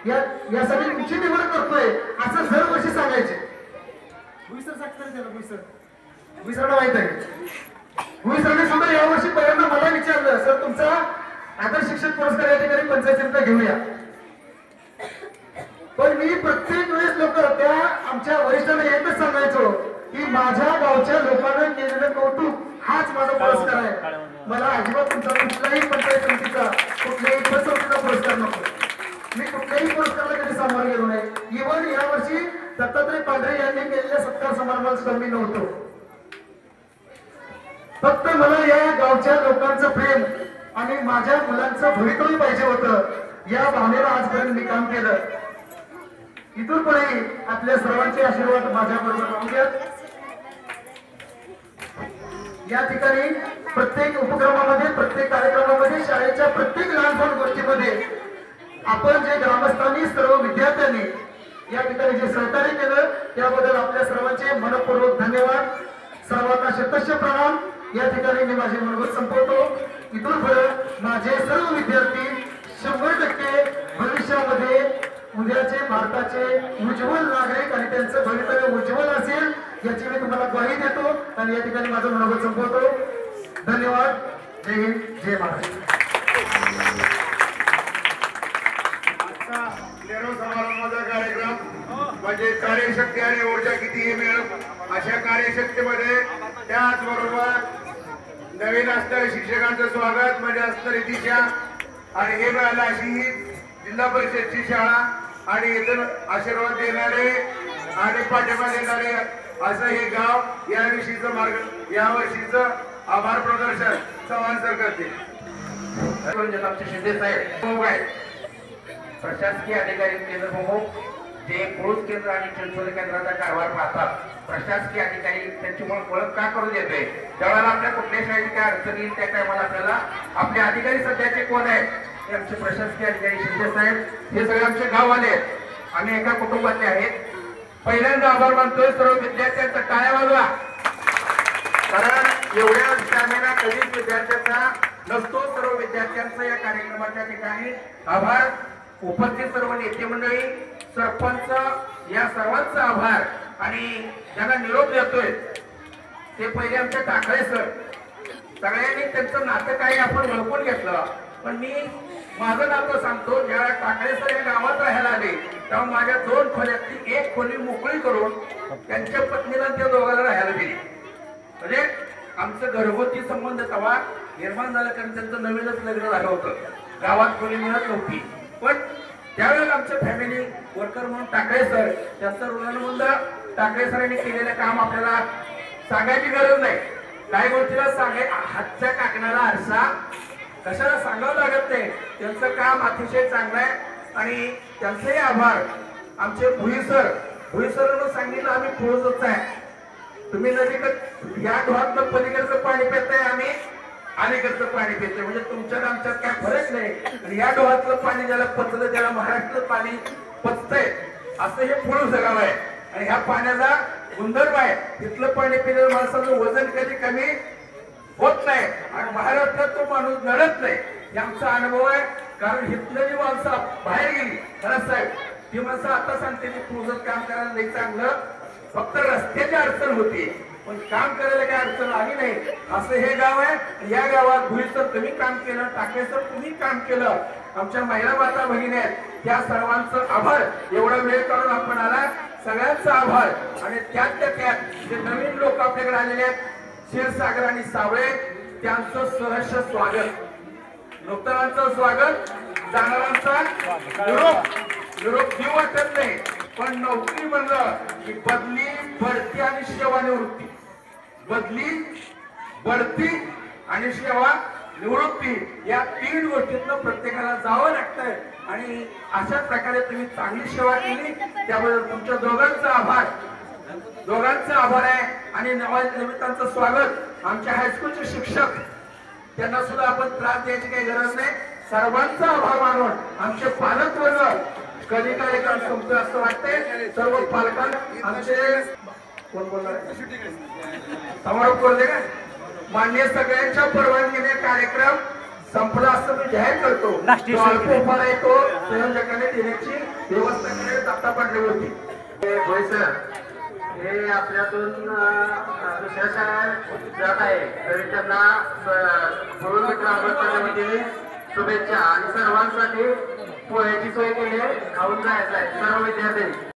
Speaker 9: यासाठी तुमची निवड करतोय असं दरवर्षी सांगायचे. भुईसर साक्षर झालं. भुईसरला माहित आहे. भुईसरने सुद्धा यावर्षी पहिल्यांदा मला विचारलं सर तुमचा आदर्श शिक्षक पुरस्कार या ठिकाणी पंचायत समितीला घेऊया. पण मी प्रत्येक वेळेस लोक त्या आमच्या वरिष्ठांना एकच सांगायचो की माझ्या गावच्या लोकांना केलेलं कौतुक हाच माझा पुरस्कार आहे. मला अजिबात तुमचा कुठल्याही पंचायत समितीचा कुठल्याही उपसमितीचा पुरस्कार नको. मी कुठल्याही पुरस्काराला कधी सामोरं गेलो नाही. इव्हन यावर्षी दत्तात्रय पांढरे यांनी केलेल्या सत्कार समारंभाला सुद्धा मी नव्हतो. फक्त मला या गावच्या लोकांचं प्रेम आणि माझ्या मुलांचं भवितव्य पाहिजे होतं. या भावनेला आजपर्यंत मी काम केलं. इथून पुढे आपल्या सर्वांचे आशीर्वाद माझ्या बरोबर राहू द्यात. या ठिकाणी प्रत्येक उपक्रमामध्ये प्रत्येक कार्यक्रमामध्ये शाळेच्या प्रत्येक लहान गोष्टीमध्ये आपण जे ग्रामस्थांनी सर्व विद्यार्थ्यांनी या ठिकाणी जे सहकार्य केलं त्याबद्दल आपल्या सर्वांचे मनपूर्वक धन्यवाद. सर्वांना शतश प्रणाम. या ठिकाणी मी माझे मनोगत संपवतो. इथून पुढे माझे सर्व विद्यार्थी 100% भविष्यामध्ये उद्याचे भारताचे उज्ज्वल नागरिक आणि त्यांचं भवितव्य उज्ज्वल असेल याची मी तुम्हाला ग्वाही देतो आणि या ठिकाणी माझं मनोगत संपवतो. धन्यवाद. जय हिंद. जय महाराष्ट्र.
Speaker 2: समारंभाचा कार्यक्रम म्हणजे कार्यशक्ती आणि ऊर्जा कितीही मिळेल अशा कार्यशक्तीमध्ये त्याचबरोबर नवीन असणाऱ्या शिक्षकांचं स्वागत म्हणजे असणारी दिशा आणि हे मिळालं अशी ही जिल्हा परिषदची शाळा आणि इथून आशीर्वाद देणारे आणि पाठिंबा देणारे असं हे गाव याविषयीचं मार्ग यावर्षीचं आभार प्रदर्शन चव्हाण सर करतील.
Speaker 8: आमचे शिंदे साहेब आहेत प्रशासकीय अधिकारी केंद्र प्रमुख जे क्रूज केंद्र आणि चिंचोली केंद्राचा कारभार पाहतात. प्रशासकीय अधिकारी त्यांची ओळख का करून देतोय त्यावेळेला आपल्या कुठल्या शाळेची काय अडचण येईल त्या टायमाला आपल्याला आपले अधिकारी सध्याचे कोण आहेत ते आमचे प्रशासकीय अधिकारी शिंदे साहेब हे सगळे आमचे गाववाले आहेत आम्ही एका कुटुंबातले आहेत. पहिल्यांदा आभार मानतोय सर्व विद्यार्थ्यांचा टाळ्या वाजवा कारण एवढ्या स्टॅमिना कधीच विद्यार्थ्यांचा नसतो. सर्व विद्यार्थ्यांचा या कार्यक्रमाच्या ठिकाणी आभार. उपस्थित सर्व नेते मंडळी सरपंच या सर्वांचा आभार आणि ज्यांना निरोप देतोय ते पहिले आमच्या टाकळे सर सगळ्यांनी त्यांचं नातं काही आपण ओळखून घेतलं पण मी माझं नातं सांगतो. ज्या टाकळे सर या गावात राहायला आले तेव्हा माझ्या 2 खोल्यातली एक खोली मोकळी करून त्यांच्या पत्नीला त्या दोघांना राहायला दिली. म्हणजे आमचं घरगुती संबंध तेव्हा निर्माण झालं कारण त्यांचं नवीनच लग्न झालं होतं. गावात खोली मिळत नव्हती पण त्यावेळेला आमच्या फॅमिली वर्कर म्हणून टाकळे सर त्यांचं ऋणानुबंध टाकळे सरांनी केलेलं काम आपल्याला सांगायची गरज नाही. काही गोष्टीला सांगाय हातच्या काकणारा आरसा कशाला सांगावं लागत नाही. त्यांचं काम अतिशय चांगलं आहे आणि त्यांचेही आभार. आमचे भुई सरांना सांगितलं आम्ही पोहोचच आहे तुम्ही नदीकडे या डोहातलं पलीकडचं पाणी पिताय आम्ही अलीकडचं पाणी पितोय म्हणजे तुमच्यात आमच्यात काय फरक नाही. आणि या डोहातलं पाणी ज्याला पचलं त्याला महाराष्ट्रात पाणी पचतंय असं हे पुढं गाव आहे आणि ह्या पाण्याचा गुणधर्म आहे. तिथलं पाणी पिलेलं माणसाचं वजन कधी कमी होत नाही आणि महाराष्ट्रात तो माणूस लढत नाही. हे आमचा अनुभव आहे कारण इथलं जी माणसं बाहेर गेली खरंच साहेब ती माणसं आता सांगते की तुझं काम करायला नाही चांगलं फक्त रस्त्याची अडचण होती पण काम करायला काही अडचण आली नाही असं हे गाव आहे. या गावात भुईसर तुम्ही काम केलं टाकेसर तुम्ही काम केलं आमच्या महिला माता भगिनी आहेत त्या सर्वांचं आभार. एवढा वेळ काढून आपण आला सगळ्यांचा आभार आणि त्यात जे नवीन लोक आपल्याकडे आलेले आहेत क्षीरसागर आणि सावळे त्यांचं सहर्ष स्वागत. नूतनांचं स्वागत जाणाऱ्यांचा निरोप देऊ वाटत नाही पण नोकरी म्हणलं की बदली बढती आणि सेवानिवृत्ती बदली बढती आणि सेवा निवृत्ती या 3 गोष्टीतनं प्रत्येकाला जावं लागतंय आणि अशाच प्रकारे तुम्ही चांगली सेवा केली त्याबद्दल तुमच्या दोघांचा आभार आहे. आणि निमित्तांचं स्वागत आमच्या हायस्कूलचे शिक्षक त्यांना सुद्धा आपण त्रास द्यायची काही गरज नाही. सर्वांचा आभार मानून आमचे पालक वर्ग कधी कार्यक्रम संपतो असं वाटतंय. सर्व पालकांना आमचे कोण बोलणार समारोप करू दे का मान्य सगळ्यांच्या परवानगीने कार्यक्रम संपला असं मी जाहीर करतो. अल्पोपहार आहे तो संयोजकाने देण्याची व्यवस्था केली दत्ता पाटले होती. हे आपल्यातून दुसऱ्या शाळेत जात आहे तरी त्यांना शुभेच्छा आणि सर्वांसाठी पोह्याची सोय केली आहे. खाऊन जायचं आहे सर्व विद्यार्थी.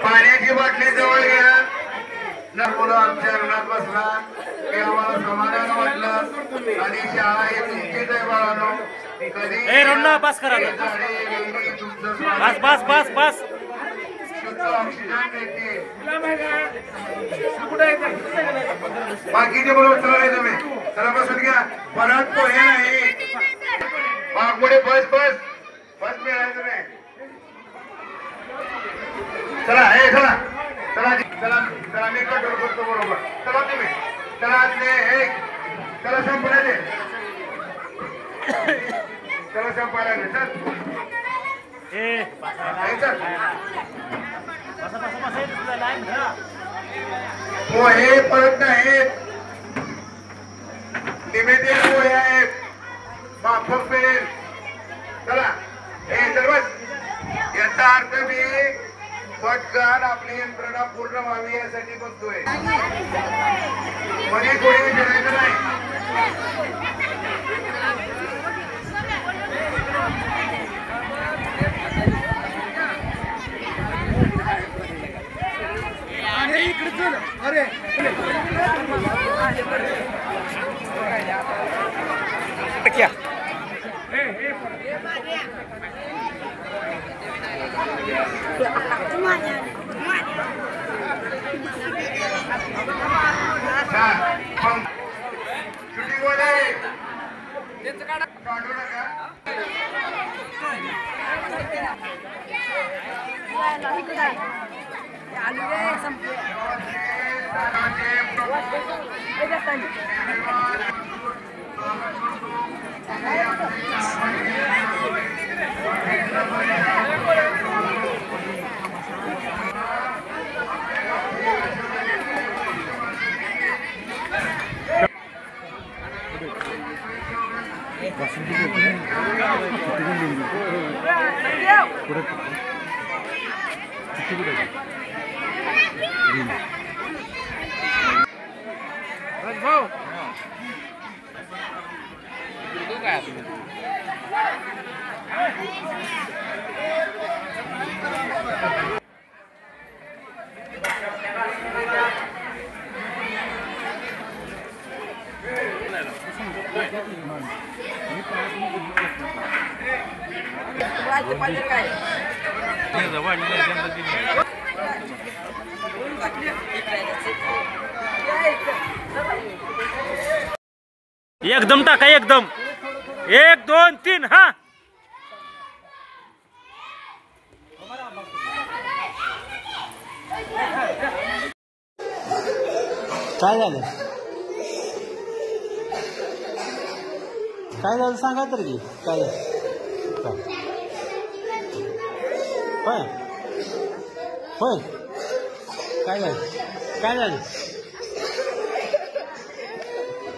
Speaker 2: पाण्याची बाटली जवळ घ्या न मुलं आमच्या अंगणात बसला हे आम्हाला समाधान वाटलं आणि शाळा हे तुमचीच आहे बाळांनो. कधी
Speaker 3: बस करा बस
Speaker 2: शुद्ध ऑक्सिजन देते. बाकीचे बरोबर चला नाही तुम्ही चला बसून घ्या. परत पोहे नाही पुढे बस मिळायचं नाही.
Speaker 8: चला हे चला चला चला चला मी कंट्रोल करतो बरोबर. चला तुम्ही चला एक चला संपला दे चला संपायला दे चल चल पोहे परत नाहीत लिमिटेड पोहे आहेत माफक मिळेल. चला हे चल बस. याचा अर्थ मी पटकन आपली यंत्रणा पूर्ण व्हावी यासाठी बघतोय. कोणी कोणी विचारायचं नाही.
Speaker 7: क्या
Speaker 8: शूटिंग वाले काढू नका.
Speaker 3: एकदम टाका एकदम 1 2 3 हा
Speaker 10: काय झालं सांगा तर की काय होय होय काय झालं काय झालं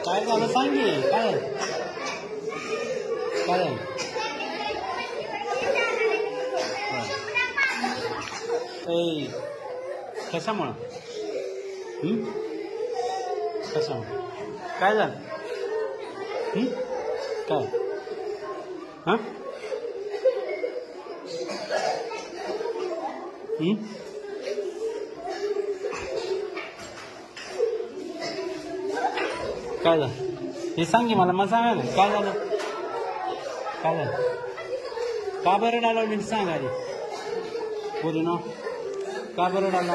Speaker 10: काय झालं सांग की काय झालं कशामुळं कशामुळं काय झालं काय हां काय झालं हे सांग की मला सांगा ना काय झालं का बरं डाला सांग अरे बोलू ना का बरं डाला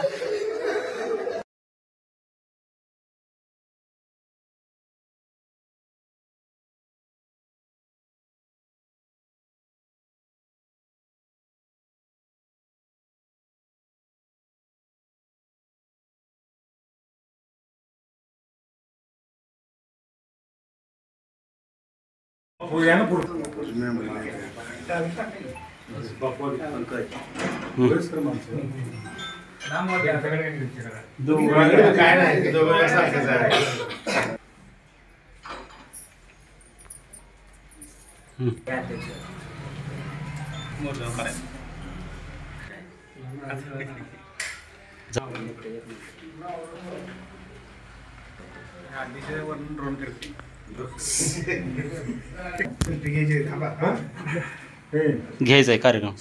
Speaker 2: काय नाही दोघं सारखंच आहे.
Speaker 10: घ्यायचा आहे कार्यक्रम